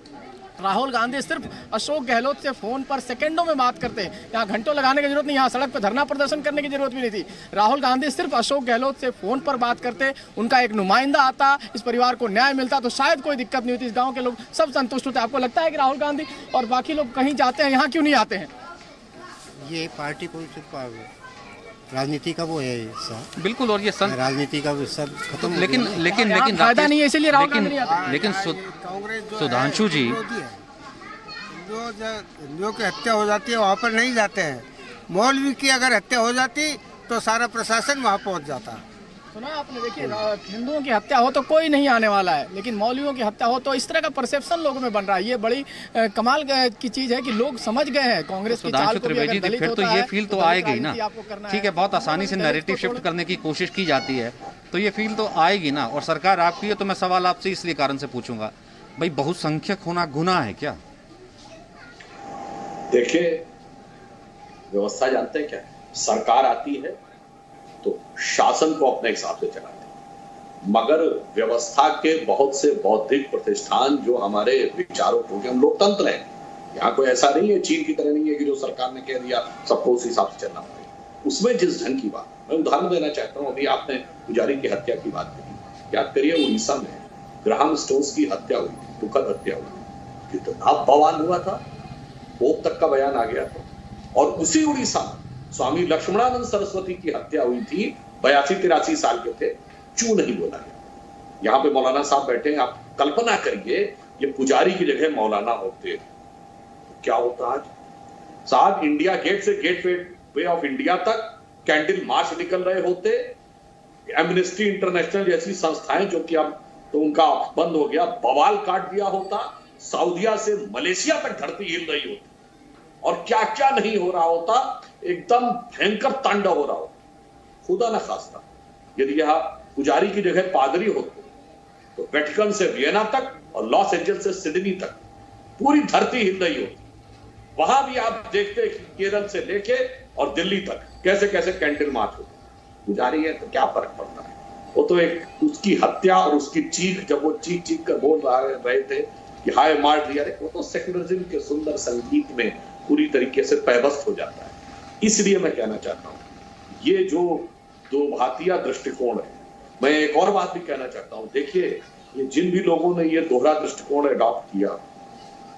राहुल गांधी सिर्फ अशोक गहलोत से फोन पर सेकंडों में बात करते हैं, यहाँ घंटों लगाने की जरूरत नहीं, यहाँ सड़क पर धरना प्रदर्शन करने की जरूरत भी नहीं थी। राहुल गांधी सिर्फ अशोक गहलोत से फोन पर बात करते, उनका एक नुमाइंदा आता, इस परिवार को न्याय मिलता तो शायद कोई दिक्कत नहीं होती, इस गाँव के लोग सब संतुष्ट होते। आपको लगता है कि राहुल गांधी और बाकी लोग कहीं जाते हैं, यहाँ क्यों नहीं आते हैं? ये पार्टी को राजनीति का वो है हिस्सा, बिल्कुल, और ये राजनीति का सब खत्म, लेकिन फायदा नहीं है, इसीलिए राहुल गांधी नहीं आते। लेकिन सुधांशु जी, जो की हत्या हो जाती है वहाँ पर नहीं जाते हैं। मौलवी की अगर हत्या हो जाती तो सारा प्रशासन वहाँ पहुँच जाता। सुना आपने, देखिए हिंदुओं की हत्या हो तो कोई नहीं आने वाला है, लेकिन मौलवियों की हत्या हो तो इस तरह का परसेप्शन लोगों में बन रहा है। ये बड़ी कमाल की चीज है कि लोग समझ गए हैं कांग्रेस की चाल को भी। अगर दलित फिर तो ये फील तो आएगी ही ना, ठीक है, बहुत आसानी से नैरेटिव शिफ्ट करने की कोशिश की जाती है, तो ये फील तो आएगी ना। और सरकार आपकी है, तो मैं सवाल आपसे इसलिए कारण से पूछूंगा, भाई बहुसंख्यक होना गुनाह है क्या? देखिए, व्यवस्था जानते हैं क्या, सरकार आती है तो शासन को अपने हिसाब से चलाती है, मगर व्यवस्था के बहुत से बौद्धिक प्रतिष्ठान जो हमारे विचारों को, हम लोकतंत्र हैं, यहाँ कोई ऐसा नहीं है, चीन की तरह नहीं है कि जो सरकार ने कह दिया सबको उस हिसाब से चलना पड़ेगा। उसमें जिस ढंग की बात, मैं उदाहरण देना चाहता हूँ। अभी आपने पुजारी की हत्या की बात कही, याद करिए उड़ीसा में ग्राहम स्टोन्स की हत्या हुई, दुखद हत्या हुई, कितना बवाल हुआ था, पोप तक का बयान आ गया था। और उसी उड़ीसा में स्वामी लक्ष्मणानंद सरस्वती की हत्या हुई थी, 82-83 साल के थे, चू नहीं बोला गया। यहाँ पे मौलाना साहब बैठे हैं, आप कल्पना करिए ये पुजारी की जगह मौलाना होते, क्या होता आज साहब। इंडिया गेट से गेट वे ऑफ इंडिया तक कैंडल मार्च निकल रहे होते, एमनेस्टी इंटरनेशनल जैसी संस्थाएं जो कि अब तो उनका बंद हो गया, बवाल काट दिया होता, सऊदिया से मलेशिया तक धरती हिल रही होती, और क्या क्या नहीं हो रहा होता, एकदम भयंकर तांडव हो रहा होता। खुदा न खास्ता यदि यह पुजारी की जगह पादरी होते तो वेटिकन से वियना तक और लॉस एंजल्स से सिडनी तक पूरी धरती हिल रही होती। वहां भी आप देखते कि केरल से लेके और दिल्ली तक कैसे कैसे कैंडल मार्च होती। पुजारी है तो क्या फर्क पड़ता है, वो तो एक उसकी हत्या और उसकी चीख, जब वो चीख चीख कर बोल रहे थे कि हाय मार दिया, वो तो सेक्युलरिज्म के सुंदर संगीत में पूरी तरीके से पैबस्त हो जाता है। इसलिए मैं कहना चाहता हूं, ये जो दो भातिया दृष्टिकोण है, मैं एक और बात भी कहना चाहता हूं। देखिए, ये जिन भी लोगों ने ये दोहरा दृष्टिकोण अडॉप्ट किया,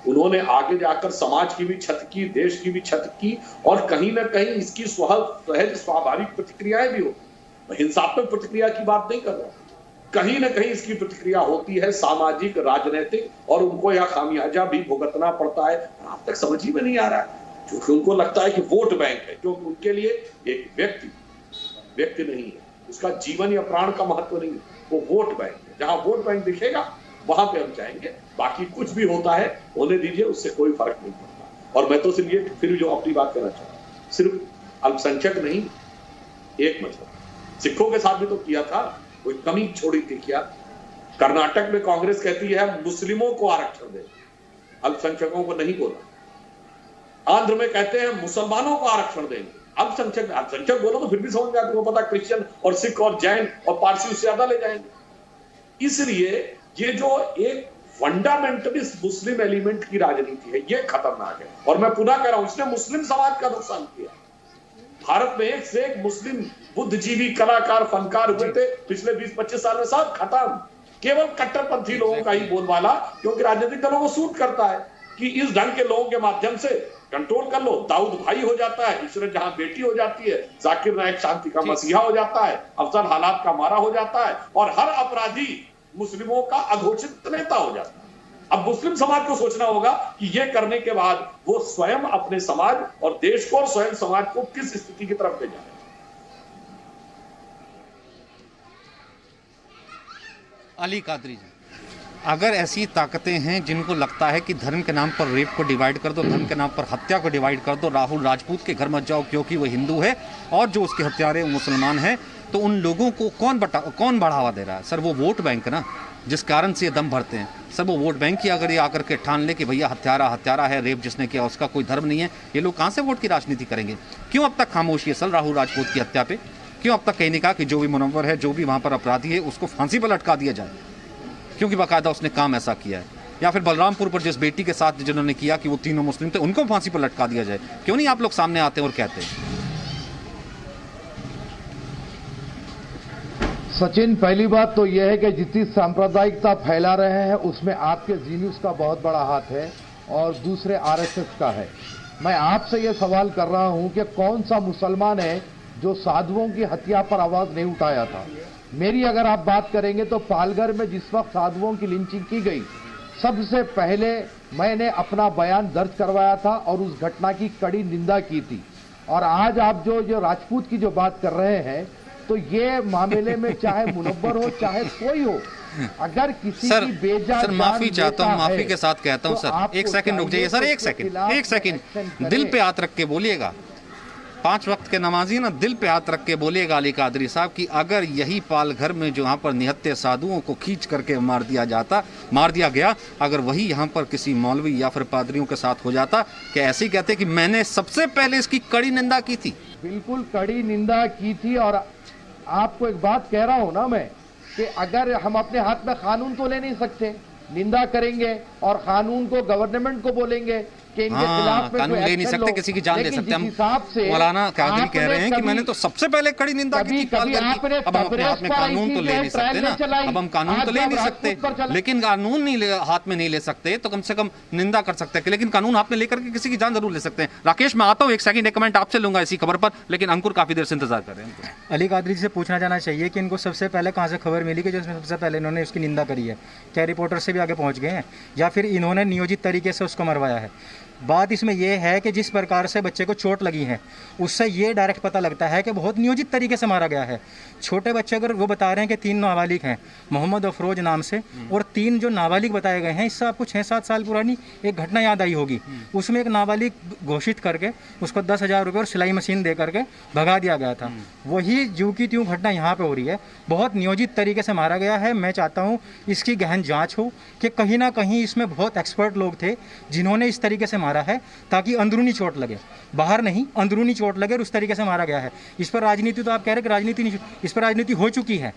उन्होंने आगे जाकर समाज की भी क्षति की, देश की भी क्षति की, और कहीं ना कहीं इसकी सहज स्वाभाविक प्रतिक्रियाएं भी होती। मैं हिंसात्मक प्रतिक्रिया की बात नहीं कर रहा, कहीं ना कहीं इसकी प्रतिक्रिया होती है सामाजिक, राजनीतिक, और उनको यह खामियाजा भी भुगतना पड़ता है। आप तक समझ ही में नहीं आ रहा है, क्योंकि उनको लगता है कि वोट बैंक है, क्योंकि उनके लिए एक व्यक्ति नहीं है, उसका जीवन या प्राण का महत्व नहीं है, वो वोट बैंक है। जहां वोट बैंक दिखेगा वहां पे हम जाएंगे, बाकी कुछ भी होता है होने दीजिए, उससे कोई फर्क नहीं पड़ता। और मैं तो सिर्फ ये फिर जो अपनी बात करना चाहता हूं, सिर्फ अल्पसंख्यक नहीं, एक मतलब सिखों के साथ भी तो किया था, कोई कमी छोड़ी थी क्या? कर्नाटक में कांग्रेस कहती है मुस्लिमों को आरक्षण दे, अल्पसंख्यकों को नहीं बोला। आंध्र में कहते हैं मुसलमानों को आरक्षण देंगे, अल्पसंख्यक बोलो तो फिर भी समझ में आता है, पता क्रिश्चियन और सिख और जैन और पारसी उससे ज्यादा ले जाएंगे। इसलिए ये जो एक फंडामेंटलिस्ट मुस्लिम एलिमेंट की राजनीति है, ये खतरनाक है। और मैं पुनः कह रहा हूं, इसने मुस्लिम समाज का नुकसान किया। भारत में एक से एक मुस्लिम बुद्धिजीवी, कलाकार, फनकार हुए थे पिछले 20-25 साल में, सब खत्म। केवल कट्टरपंथी लोगों का ही बोलबाला, क्योंकि राजनीतिक दलों को सूट करता है कि इस ढंग के लोगों के माध्यम से कंट्रोल कर लो। दाऊद भाई हो जाता है, इशरत जहां बेटी हो जाती है, जाकिर नायक शांति का मसीहा हो जाता है, अफजल हालात का मारा हो जाता है, और हर अपराधी मुस्लिमों का अघोषित नेता हो जाता है। अब मुस्लिम समाज को सोचना होगा कि ये करने के बाद वो स्वयं अपने समाज और देश को और स्वयं समाज को किस स्थिति की तरफ ले जाए। अली कादरी जी, अगर ऐसी ताकतें हैं जिनको लगता है कि धर्म के नाम पर रेप को डिवाइड कर दो, धर्म के नाम पर हत्या को डिवाइड कर दो, राहुल राजपूत के घर मत जाओ क्योंकि वो हिंदू है और जो उसके हत्यारे मुसलमान हैं, तो उन लोगों को कौन बढ़ावा दे रहा है? सर वो वोट बैंक ना, जिस कारण से ये दम भरते हैं। सर वो वोट बैंक ही अगर ये आकर के ठान ले कि भैया हत्यारा है, रेप जिसने किया उसका कोई धर्म नहीं है, ये लोग कहाँ से वोट की राजनीति करेंगे? क्यों अब तक खामोशी है सर राहुल राजपूत की हत्या पे? क्यों अब तक कहीं नहीं कहा कि जो भी मुनव्वर है, जो भी वहाँ पर अपराधी है, उसको फांसी पर लटका दिया जाए, क्योंकि बाकायदा उसने काम ऐसा किया है? या फिर बलरामपुर पर जिस बेटी के साथ जिन्होंने किया कि वो तीनों मुस्लिम थे, उनको फांसी पर लटका दिया जाए? क्यों नहीं आप लोग सामने आते और कहते हैं? सचिन, पहली बात तो यह है कि जितनी सांप्रदायिकता फैला रहे हैं उसमें आपके जी न्यूज का बहुत बड़ा हाथ है और दूसरे आरएसएस का है। मैं आपसे यह सवाल कर रहा हूं कि कौन सा मुसलमान है जो साधुओं की हत्या पर आवाज नहीं उठाया था? मेरी अगर आप बात करेंगे तो पालघर में जिस वक्त साधुओं की लिंचिंग की गई, सबसे पहले मैंने अपना बयान दर्ज करवाया था और उस घटना की कड़ी निंदा की थी। और आज आप जो राजपूत की जो बात कर रहे हैं, तो ये मामले में चाहे मुनव्वर हो चाहे कोई हो, अगर किसी की बेजा सर माफी चाहता हूँ, माफी के साथ कहता हूँ सर, एक सेकंड रुक जाइए सर, एक सेकंड दिल पे हाथ रख के बोलिएगा। 5 वक्त के नमाजी ना, दिल पे हाथ रख के बोलिएगा अली कादरी साहब कि अगर यही पालघर में जो यहाँ पर निहत्थे साधुओं को खींच करके मार दिया गया, अगर वही यहाँ पर किसी मौलवी या फिर पादरियों के साथ हो जाता, क्या ऐसे ही कहते कि मैंने सबसे पहले इसकी कड़ी निंदा की थी? बिल्कुल कड़ी निंदा की थी। और आपको एक बात कह रहा हूं ना मैं कि अगर हम अपने हाथ में कानून तो ले नहीं सकते, निंदा करेंगे और कानून को, गवर्नमेंट को बोलेंगे कि इनके खिलाफ में कानून ले नहीं सकते, किसी की जान ले सकते। हम मौलाना कादरी कह रहे हैं कि मैंने तो सबसे पहले कड़ी निंदा की थी पालघर की। अब हम अपने हाथ में कानून तो ले नहीं सकते ना, अब हम कानून तो ले नहीं सकते, लेकिन कानून नहीं हाथ में नहीं ले सकते तो कम से कम निंदा कर सकते हैं, लेकिन कानून हाथ में लेकर के किसी की जान जरूर ले सकते हैं। राकेश, मैं आता हूँ, एक सेकंड, एक कमेंट आपसे लूंगा इसी खबर पर, लेकिन अंकुर काफी देर से इंतजार कर रहे हैं। अली कादरी जी से पूछना जाना चाहिए कि इनको सबसे पहले कहाँ से खबर मिली कि जो सबसे पहले इन्होंने उसकी निंदा करी है? क्या रिपोर्टर से भी आगे पहुँच गए हैं या फिर इन्होंने नियोजित तरीके से उसको मरवाया है? बात इसमें यह है कि जिस प्रकार से बच्चे को चोट लगी है उससे ये डायरेक्ट पता लगता है कि बहुत नियोजित तरीके से मारा गया है। छोटे बच्चे, अगर वो बता रहे हैं कि 3 नाबालिग हैं मोहम्मद अफरोज नाम से, और 3 जो नाबालिग बताए गए हैं, इससे आपको 6-7 साल पुरानी एक घटना याद आई होगी। उसमें एक नाबालिग घोषित करके उसको 10,000 रुपये और सिलाई मशीन दे करके भगा दिया गया था। वही ज्यों की त्यों घटना यहाँ पे हो रही है। बहुत नियोजित तरीके से मारा गया है। मैं चाहता हूँ इसकी गहन जाँच हो कि कहीं ना कहीं इसमें बहुत एक्सपर्ट लोग थे जिन्होंने इस तरीके से मारा है ताकि अंदरूनी चोट लगे, बाहर नहीं, अंदरूनी चोट लगे और उस तरीके से मारा गया है। इस पर राजनीति, तो आप कह रहे हैं कि राजनीति नहीं, इस पर राजनीति हो चुकी है,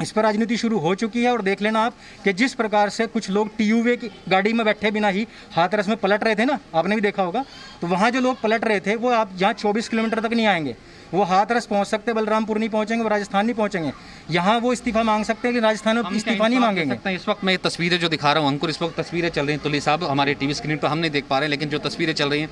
इस पर राजनीति शुरू हो चुकी है। और देख लेना आप कि जिस प्रकार से कुछ लोग टीयूवे की गाड़ी में बैठे बिना ही हाथरस में पलट रहे थे ना, आपने भी देखा होगा, तो वहाँ जो लोग पलट रहे थे वो आप यहाँ 24 किलोमीटर तक नहीं आएंगे, वो हाथरस पहुंच सकते, बलरामपुर नहीं पहुंचेंगे, वो राजस्थान नहीं पहुंचेंगे। यहाँ वो इस्तीफा मांग सकते हैं कि राजस्थान में इस्तीफा नहीं मांगेंगे। इस वक्त मैं ये तस्वीरें जो दिखा रहा हूँ अंकुर, इस वक्त तस्वीरें चल रही हैं तुली साहब, हमारे टीवी स्क्रीन पर हम नहीं देख पा रहे हैं, लेकिन जो तस्वीरें चल रही हैं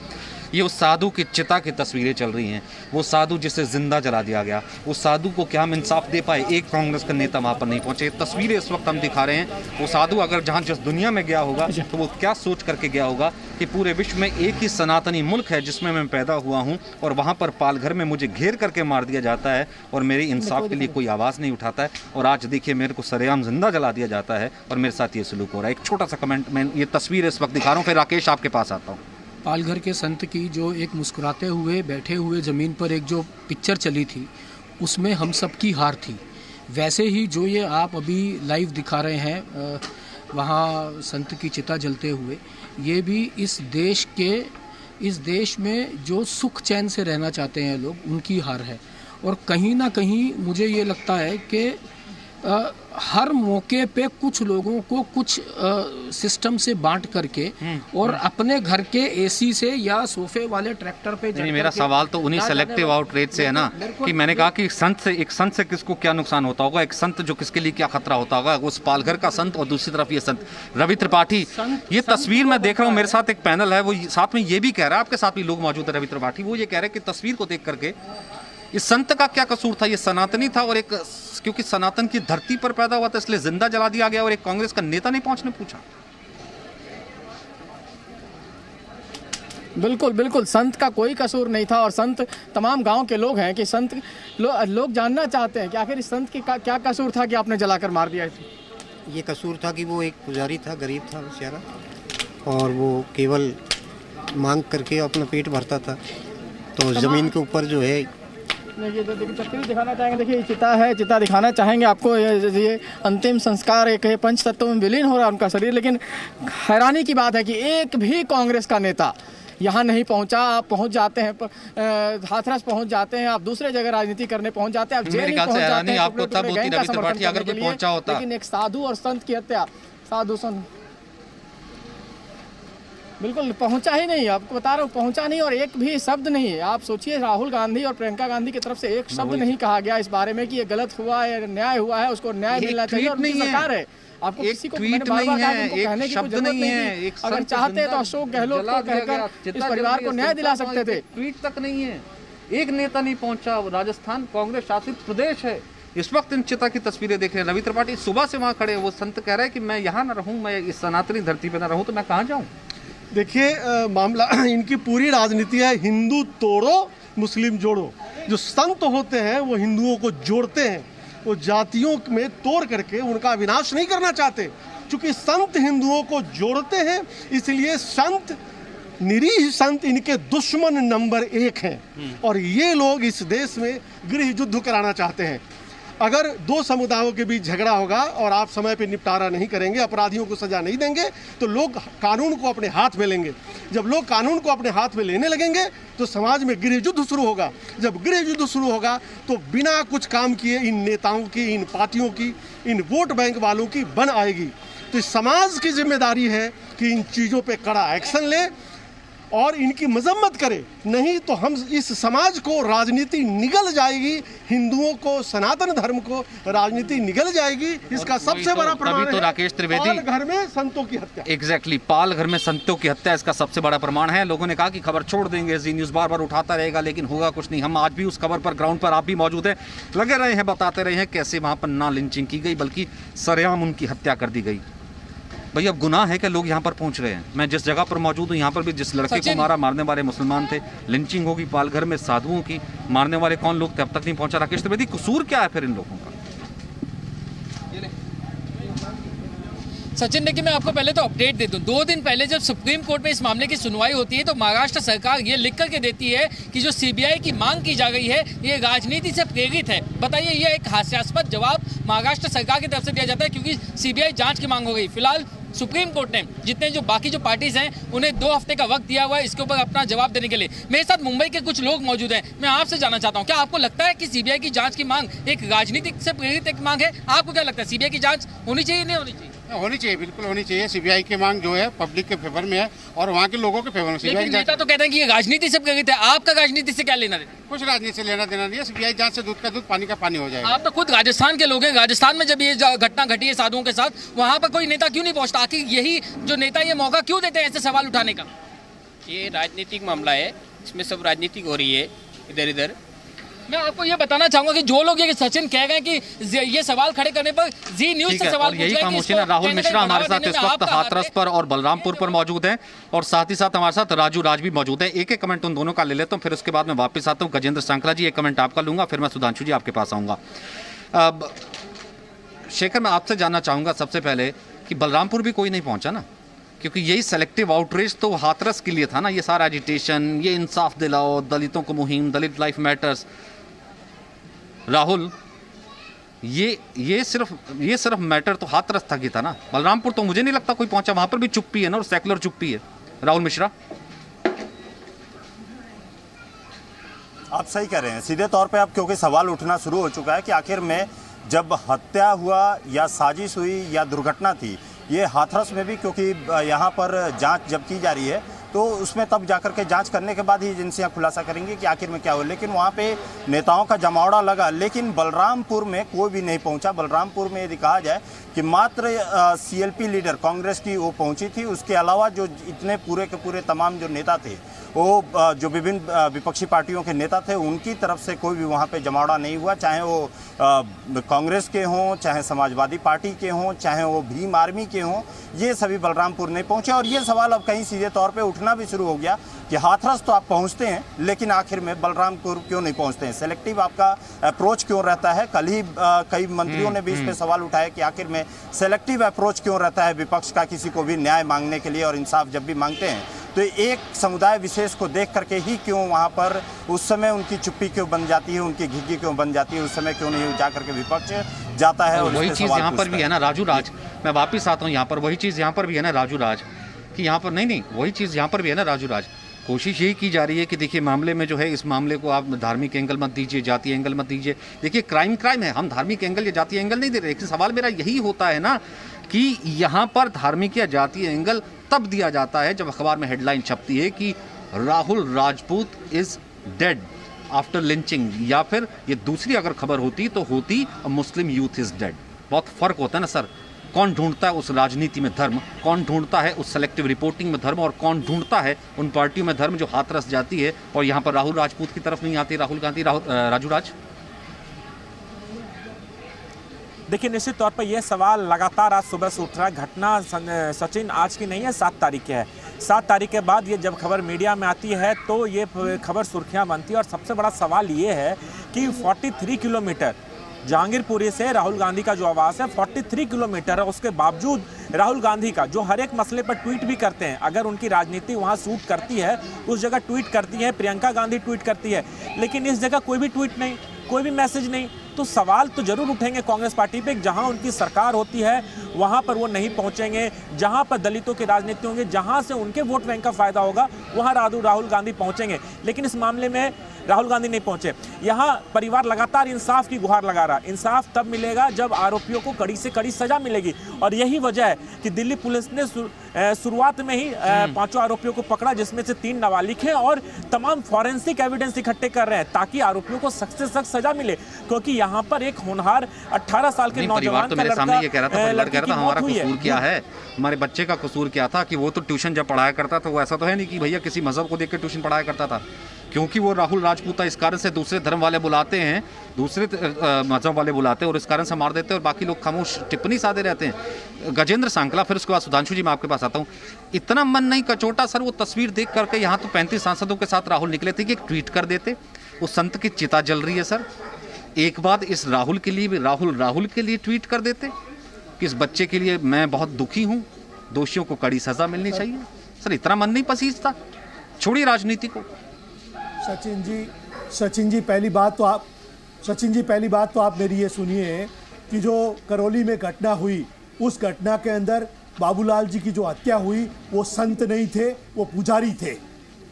ये उस साधु की चिता की तस्वीरें चल रही हैं। वो साधु जिसे जिंदा जला दिया गया, उस साधु को क्या हम इंसाफ दे पाए? एक कांग्रेस का नेता वहाँ पर नहीं पहुंचे। तस्वीरें इस वक्त हम दिखा रहे हैं। वो साधु अगर जहाँ जिस दुनिया में गया होगा तो वो क्या सोच करके गया होगा कि पूरे विश्व में एक ही सनातनी मुल्क है जिसमें मैं पैदा हुआ हूँ, और वहाँ पर पालघर में मुझे घेर करके मार दिया जाता है और मेरे इंसाफ के लिए कोई आवाज़ नहीं उठाता है। और आज देखिए मेरे को सरेआम जिंदा जला दिया जाता है और मेरे साथ ये सलूक हो रहा है। एक छोटा सा कमेंट, मैं ये तस्वीर इस वक्त दिखा रहा हूँ, फिर राकेश आपके पास आता हूँ। पालघर के संत की जो एक मुस्कुराते हुए बैठे हुए ज़मीन पर एक जो पिक्चर चली थी उसमें हम सब की हार थी। वैसे ही जो ये आप अभी लाइव दिखा रहे हैं वहाँ संत की चिता जलते हुए, ये भी इस देश में जो सुख चैन से रहना चाहते हैं लोग, उनकी हार है। और कहीं ना कहीं मुझे ये लगता है कि हर मौके पे कुछ लोगों को कुछ सिस्टम से बांट करके और अपने घर के एसी से या सोफे वाले ट्रैक्टर पे नहीं, मेरा सवाल तो उन्हीं सेलेक्टिव आउटरीच से है ना, कि मैंने कहा कि एक संत से किसको क्या नुकसान होता होगा, एक संत जो किसके लिए क्या खतरा होता होगा, उस पालघर का संत और दूसरी तरफ ये संत रवि त्रिपाठी। ये तस्वीर मैं देख रहा हूँ, मेरे साथ एक पैनल है, वो साथ में ये भी कह रहा है, आपके साथ भी लोग मौजूद है रवि त्रिपाठी, वो ये कह रहे हैं कि तस्वीर को देख करके इस संत का क्या कसूर था, ये सनातनी था और एक क्योंकि सनातन की धरती पर पैदा हुआ था इसलिए जिंदा जला दिया गया और एक कांग्रेस का नेता नहीं पहुंचने पूछा। बिल्कुल बिल्कुल, संत का कोई कसूर नहीं था और संत तमाम गांव के लोग हैं कि संत लोग जानना चाहते हैं कि आखिर इस संत की क्या कसूर था कि आपने जलाकर मार दिया। ये कसूर था कि वो एक पुजारी था, गरीब था बेचारा, और वो केवल मांग करके अपना पेट भरता था, तो ज़मीन के ऊपर जो है देखिए तस्वीर दिखाना चाहेंगे। देखिए चिता है, चिता दिखाना चाहेंगे आपको। ये अंतिम संस्कार एक पंच तत्वों में विलीन हो रहा है उनका शरीर, लेकिन हैरानी की बात है कि एक भी कांग्रेस का नेता यहाँ नहीं पहुँचा। आप पहुँच जाते हैं हाथरस पहुँच जाते हैं, आप दूसरे जगह राजनीति करने पहुँच जाते हैं, आप जेल नहीं पहुँच जाते हैं, आपको तब होती रवि त्रिपाठी अगर कोई पहुँचा होता। लेकिन एक साधु और संत की हत्या, साधु संत बिल्कुल पहुंचा ही नहीं, आपको बता रहा हूँ पहुंचा नहीं और एक भी शब्द नहीं है। आप सोचिए राहुल गांधी और प्रियंका गांधी की तरफ से एक शब्द नहीं कहा गया इस बारे में कि ये गलत हुआ है, न्याय हुआ है, उसको न्याय मिलना चाहिए और उनकी सरकार है। आपको किसी को कहने की कोई जरूरत नहीं है। अगर चाहते तो अशोक गहलोत को कहकर इस परिवार को न्याय दिला सकते थे। ट्वीट तक नहीं है, एक नेता नहीं पहुंचा। राजस्थान कांग्रेस शासित प्रदेश है। इस वक्त इन चिता की तस्वीरें देख रहे हैं, रवि त्रिपाठी सुबह से वहाँ खड़े, वो संत कह रहे हैं कि मैं यहाँ न रहूँ, मैं इस सनातनी धरती पर न रहूँ तो मैं कहाँ जाऊँ। देखिए मामला इनकी पूरी राजनीति है हिंदू तोड़ो मुस्लिम जोड़ो। जो संत होते हैं वो हिंदुओं को जोड़ते हैं, वो जातियों में तोड़ करके उनका विनाश नहीं करना चाहते। क्योंकि संत हिंदुओं को जोड़ते हैं, इसलिए संत निरीह संत इनके दुश्मन नंबर 1 हैं और ये लोग इस देश में गृह युद्ध कराना चाहते हैं। अगर दो समुदायों के बीच झगड़ा होगा और आप समय पे निपटारा नहीं करेंगे, अपराधियों को सजा नहीं देंगे, तो लोग कानून को अपने हाथ में लेंगे। जब लोग कानून को अपने हाथ में लेने लगेंगे तो समाज में गृह युद्ध शुरू होगा। जब गृह युद्ध शुरू होगा तो बिना कुछ काम किए इन नेताओं की, इन पार्टियों की, इन वोट बैंक वालों की बन आएगी। तो इस समाज की जिम्मेदारी है कि इन चीज़ों पे कड़ा एक्शन ले और इनकी मजम्मत करे, नहीं तो हम इस समाज को राजनीति निगल जाएगी, हिंदुओं को, सनातन धर्म को राजनीति निगल जाएगी। इसका सबसे बड़ा प्रमाण तो राकेश त्रिवेदी, पाल घर में संतों की हत्या। एग्जैक्टली, पाल घर में संतों की हत्या इसका सबसे बड़ा प्रमाण है। लोगों ने कहा कि खबर छोड़ देंगे, जी न्यूज़ बार बार उठाता रहेगा, लेकिन होगा कुछ नहीं। हम आज भी उस खबर पर, ग्राउंड पर आप भी मौजूद हैं, लगे रहे हैं, बताते रहे हैं कैसे वहाँ पर ना लिंचिंग की गई बल्कि सरेआम उनकी हत्या कर दी गई। भैया अब गुनाह है कि लोग यहाँ पर पहुँच रहे हैं। मैं जिस जगह पर मौजूद हूँ यहाँ पर भी जिस लड़के को मारा, मारने वाले मुसलमान थे, लिंचिंग होगी पालघर में साधुओं की, मारने वाले कौन लोग थे अब तक नहीं पहुँचा। राकेश त्रिवेदी, कसूर क्या है फिर इन लोगों का? सचिन, देखिए मैं आपको पहले तो अपडेट दे दूं। 2 दिन पहले जब सुप्रीम कोर्ट में इस मामले की सुनवाई होती है तो महाराष्ट्र सरकार ये लिख करके देती है कि जो सीबीआई की मांग की जा गई है ये राजनीति से प्रेरित है। बताइए, ये एक हास्यास्पद जवाब महाराष्ट्र सरकार की तरफ से दिया जाता है क्योंकि सीबीआई जांच की मांग हो गई। फिलहाल सुप्रीम कोर्ट ने जितने जो बाकी जो पार्टीज हैं उन्हें 2 हफ्ते का वक्त दिया हुआ है इसके ऊपर अपना जवाब देने के लिए। मेरे साथ मुंबई के कुछ लोग मौजूद हैं। मैं आपसे जानना चाहता हूं, क्या आपको लगता है कि सीबीआई की जांच की मांग एक राजनीतिक से प्रेरित एक मांग है? आपको क्या लगता है, सीबीआई की जांच होनी चाहिए नहीं होनी चाहिए? होनी चाहिए, बिल्कुल होनी चाहिए। सीबीआई की मांग जो है पब्लिक के फेवर में है और वहाँ के लोगों के फेवर में। लेकिन नेता तो कहते हैं कि ये राजनीति से प्रेरित है। आपका राजनीति से क्या लेना देना? कुछ राजनीति से लेना देना नहीं है। सीबीआई जांच से दूध का दूध, पानी का पानी हो जाएगा। आप तो खुद राजस्थान के लोग हैं। राजस्थान में जब ये घटना घटी है साधुओं के साथ, वहाँ पर कोई नेता क्यों नहीं पहुँचता? आखिर यही जो नेता ये मौका क्यों देते हैं ऐसे सवाल उठाने का? ये राजनीतिक मामला है, इसमें सब राजनीतिक हो रही है इधर इधर। मैं आपको ये बताना चाहूंगा कि जो लोग ये सचिन कह रहे हैं कि ये सवाल खड़े करने पर जी न्यूज से सवाल पूछ रहे हैं, खामोशी ना। राहुल मिश्रा हमारे साथ इस वक्त हाथरस पर और बलरामपुर पर मौजूद हैं और साथ ही साथ हमारे साथ राजू राज भी मौजूद है। एक एक कमेंट उन दोनों का ले लेता हूँ, फिर उसके बाद मैं वापस आता हूँ। गजेंद्र सांकला जी, एक कमेंट आपका लूंगा, फिर मैं सुधांशु जी आपके पास आऊँगा। अब शेखर, मैं आपसे जानना चाहूँगा सबसे पहले कि बलरामपुर भी कोई नहीं पहुँचा ना, क्योंकि यही सेलेक्टिव आउटरीच तो हाथरस के लिए था ना। ये सारा एजिटेशन, ये इंसाफ दिलाओ, दलितों को मुहिम, दलित लाइफ मैटर्स। राहुल, ये सिर्फ मैटर तो हाथरस तक ही था ना। बलरामपुर तो मुझे नहीं लगता कोई पहुंचा, वहां पर भी चुप्पी है ना, और सेकुलर चुप्पी है। राहुल मिश्रा, आप सही कह रहे हैं सीधे तौर पे। अब क्योंकि सवाल उठना शुरू हो चुका है कि आखिर में जब हत्या हुआ या साजिश हुई या दुर्घटना थी, ये हाथरस में भी, क्योंकि यहाँ पर जांच जब की जा रही है तो उसमें तब जाकर के जांच करने के बाद ही एजेंसियां खुलासा करेंगी कि आखिर में क्या हुआ। लेकिन वहाँ पे नेताओं का जमावड़ा लगा, लेकिन बलरामपुर में कोई भी नहीं पहुंचा। बलरामपुर में यदि कहा जाए कि मात्र सीएलपी लीडर कांग्रेस की वो पहुंची थी, उसके अलावा जो इतने पूरे के पूरे तमाम जो नेता थे, वो जो विभिन्न विपक्षी पार्टियों के नेता थे, उनकी तरफ से कोई भी वहाँ पे जमावड़ा नहीं हुआ। चाहे वो कांग्रेस के हों, चाहे समाजवादी पार्टी के हों, चाहे वो भीम आर्मी के हों, ये सभी बलरामपुर नहीं पहुँचे। और ये सवाल अब कहीं सीधे तौर पर उठना भी शुरू हो गया कि हाथरस तो आप पहुँचते हैं, लेकिन आखिर में बलरामपुर क्यों नहीं पहुँचते हैं? सेलेक्टिव आपका अप्रोच क्यों रहता है? कल ही कई मंत्रियों ने भी इस पर सवाल उठाया कि आखिर में सेलेक्टिव अप्रोच क्यों रहता है विपक्ष का किसी को भी न्याय मांगने के लिए, और इंसाफ जब भी मांगते हैं तो एक समुदाय विशेष को देख करके ही क्यों वहाँ पर उस समय उनकी चुप्पी क्यों बन जाती है, उनकी घिघी क्यों बन जाती है? उस समय क्यों नहीं जा करके विपक्ष जाता है? और वही चीज़ यहाँ पर भी है ना राजू राज, मैं वापिस आता हूँ यहाँ पर, वही चीज़ यहाँ पर भी है ना राजू राज, कि यहाँ पर नहीं वही चीज़ यहाँ पर भी है ना राजू राज। कोशिश यही की जा रही है कि देखिए मामले में जो है, इस मामले को आप धार्मिक एंगल मत दीजिए, जातीय एंगल मत दीजिए। देखिए क्राइम है, हम धार्मिक एंगल या जातीय एंगल नहीं दे रहे। लेकिन सवाल मेरा यही होता है ना कि यहाँ पर धार्मिक या जातीय एंगल तब दिया जाता है जब अखबार में हेडलाइन छपती है कि Rahul Rajput is dead after lynching, या फिर ये दूसरी अगर खबर होती तो होती मुस्लिम यूथ इज डेड। बहुत फर्क होता है ना सर। कौन ढूंढता है उस राजनीति में धर्म, कौन ढूंढता है उस सेलेक्टिव रिपोर्टिंग में धर्म, और कौन ढूंढता है उन पार्टियों में धर्म जो हाथरस जाती है और यहाँ पर राहुल राजपूत की तरफ नहीं आती। राहुल गांधी, राजू राज। देखिए, निश्चित तौर पर यह सवाल लगातार आज सुबह से उठ रहा है। घटना सचिन आज की नहीं है, 7 तारीख की है। 7 तारीख के बाद ये जब खबर मीडिया में आती है तो ये खबर सुर्खियां बनती है। और सबसे बड़ा सवाल ये है कि 43 किलोमीटर जहांगीरपुरी से राहुल गांधी का जो आवास है 43 किलोमीटर है, उसके बावजूद राहुल गांधी का जो हर एक मसले पर ट्वीट भी करते हैं, अगर उनकी राजनीति वहां सूट करती है उस जगह ट्वीट करती है, प्रियंका गांधी ट्वीट करती है, लेकिन इस जगह कोई भी ट्वीट नहीं, कोई भी मैसेज नहीं, तो सवाल तो जरूर उठेंगे कांग्रेस पार्टी पे। जहां उनकी सरकार होती है वहां पर वो नहीं पहुंचेंगे, जहां पर दलितों की राजनीति होंगे, जहां से उनके वोट बैंक का फायदा होगा वहां राहुल गांधी पहुंचेंगे। लेकिन इस मामले में राहुल गांधी नहीं पहुंचे। यहाँ परिवार लगातार इंसाफ की गुहार लगा रहा। इंसाफ तब मिलेगा जब आरोपियों को कड़ी से कड़ी सजा मिलेगी, और यही वजह है कि दिल्ली पुलिस ने शुरुआत में ही 5 आरोपियों को पकड़ा, जिसमें से 3 नाबालिग हैं, और तमाम फॉरेंसिक एविडेंस इकट्ठे कर रहे हैं ताकि आरोपियों को सख्त से सख्त सजा मिले। क्योंकि यहाँ पर एक होनहार 18 साल के नौजवान तो मेरे सामने ये कह रहा था, लड़का कह रहा था हमारा कसूर क्या है, हमारे बच्चे का कसूर क्या था कि वो तो ट्यूशन जब पढ़ाया करता था, वो ऐसा तो है नहीं कि भैया किसी मजहब को देख के ट्यूशन पढ़ाया करता था। क्योंकि वो राहुल राजपूत था, इस कारण से दूसरे धर्म वाले बुलाते हैं, दूसरे मजहब वाले बुलाते हैं और इस कारण से मार देते हैं, और बाकी लोग खामोश टिप्पणी साधे रहते हैं। गजेंद्र सांकला, फिर उसके बाद सुधांशु जी, मैं आपके पास आता हूँ। इतना मन नहीं कचोटा सर वो तस्वीर देख करके, यहाँ तो 35 सांसदों के साथ राहुल निकले थे कि एक ट्वीट कर देते, उस संत की चिता जल रही है सर, एक बात इस राहुल के लिए भी राहुल के लिए ट्वीट कर देते कि इस बच्चे के लिए मैं बहुत दुखी हूँ, दोषियों को कड़ी सजा मिलनी चाहिए। सर इतना मन नहीं पसीजता, छोड़िए राजनीति को। सचिन जी पहली बात तो आप मेरी ये सुनिए कि जो करौली में घटना हुई, उस घटना के अंदर बाबूलाल जी की जो हत्या हुई वो संत नहीं थे, वो पुजारी थे।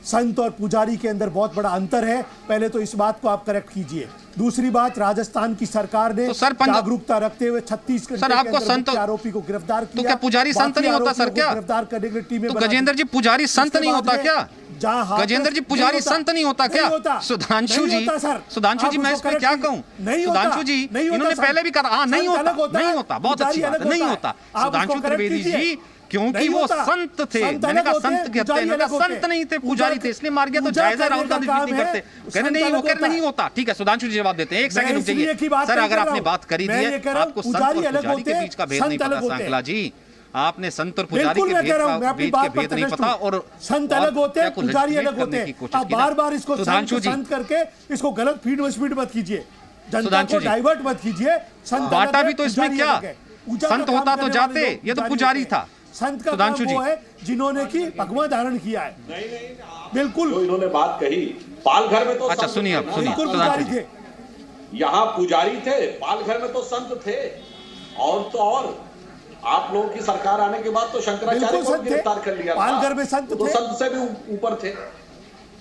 संत और पुजारी के अंदर बहुत बड़ा अंतर है, पहले तो इस बात को आप करेक्ट कीजिए। दूसरी बात, राजस्थान की सरकार ने जागरूकता रखते हुए 36 घंटे के अंदर आरोपी को गिरफ्तार किया। तो क्या पुजारी संत नहीं होता सर? क्या गिरफ्तार करने के लिए टीमें तो गजेंद्र जी पुजारी संत नहीं होता क्या? गजेंद्र जी पुजारी संत नहीं होता क्या? सुधांशु जी मैं इस पे क्या कहूँ? सुधांशु जी इन्होंने पहले भी कहा नहीं होता, बहुत अच्छी बात है, नहीं होता। सुधांशु त्रिवेदी जी क्योंकि वो संत थे, मैंने कहा संत के हत्या, मैंने कहा संत नहीं थे, पुजारी थे, इसलिए मार गया, तो जायजा राहुल गांधी ट्वीट नहीं करते, कहने नहीं वो कहने नहीं होता। ठीक है, सुधांशु जी जवाब देते हैं। एक सेकंड रुक जाइए सर, अगर आपने बात करी दी है, आपको संत और पुजारी के बीच का भेद नहीं पता सांकला जी, आपने संत और पुजारी के बीच के भेद नहीं पता, और संत अलग होते हैं, पुजारी अलग होते हैं। आप बार-बार इसको संत करके इसको गलत फीड मत कीजिए, जनता को डाइवर्ट मत कीजिए। बाटा भी तो इसमें क्या, संत होता तो जाते, ये तो पुजारी था। संत का काम वो है जिन्होंने की भगवा धारण किया है। बिल्कुल तो इन्होंने बात कही, पालघर में तो अच्छा सुनिए पुजारी थे, यहाँ पुजारी थे, पालघर में तो संत थे। और तो और आप लोगों की सरकार आने के बाद तो शंकराचार्य को गिरफ्तार कर लिया, पालघर में संत तो संत से भी ऊपर थे।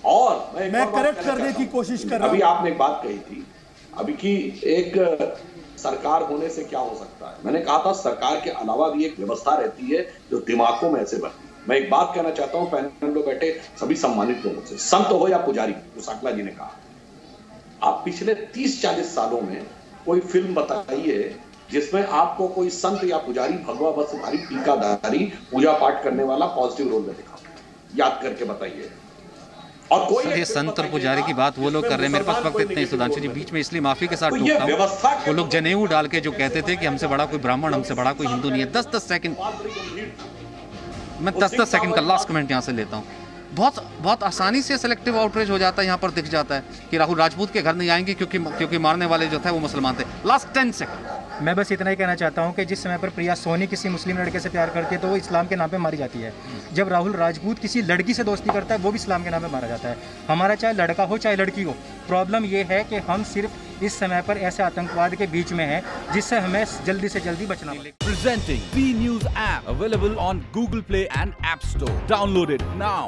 और मैं करेक्ट करने की कोशिश कर रहा हूं। अभी आपने एक बात कही थी, अभी की एक सरकार होने से क्या हो सकता है। मैंने कहा था सरकार के अलावा भी एक व्यवस्था रहती है जो दिमागों में ऐसे बनती है। मैं एक बात कहना चाहता हूं पैनल में बैठे सभी सम्मानित लोगों से, संत हो या पुजारी, जो सांकला जी ने कहा, आप पिछले 30-40 सालों में कोई फिल्म बताइए जिसमें आपको कोई संत या पुजारी भगवा वस्त्रधारी टीकाधारी पूजा पाठ करने वाला पॉजिटिव रोल में दिखा, याद करके बताइए। और कोई ये संत और पुजारी की बात वो लोग कर रहे हैं, मेरे पास वक्त इतने ही। सुधांशु जी बीच में इसलिए माफी के साथ टूटता हूं, वो लोग जनेऊ डाल के जो कहते थे कि हमसे बड़ा कोई ब्राह्मण, हमसे बड़ा कोई हिंदू नहीं है। 10-10 सेकंड मैं 10-10 सेकंड का लास्ट कमेंट यहाँ से लेता हूँ। बहुत आसानी से सिलेक्टिव आउटरीच हो जाता है, यहाँ पर दिख जाता है कि राहुल राजपूत के घर नहीं आएंगे क्योंकि मारने वाले जो थे वो मुसलमान थे। लास्ट 10 सेकंड मैं बस इतना ही कहना चाहता हूँ कि जिस समय पर प्रिया सोनी किसी मुस्लिम लड़के से प्यार करती है तो वो इस्लाम के नाम पे मारी जाती है। जब राहुल राजपूत किसी लड़की से दोस्ती करता है वो भी इस्लाम के नाम पे मारा जाता है। हमारा चाहे लड़का हो चाहे लड़की हो, प्रॉब्लम ये है कि हम सिर्फ इस समय पर ऐसे आतंकवाद के बीच में हैं जिससे हमें जल्दी से जल्दी बचना पड़े। Presenting B News app available on Google Play and App Store. Download it now.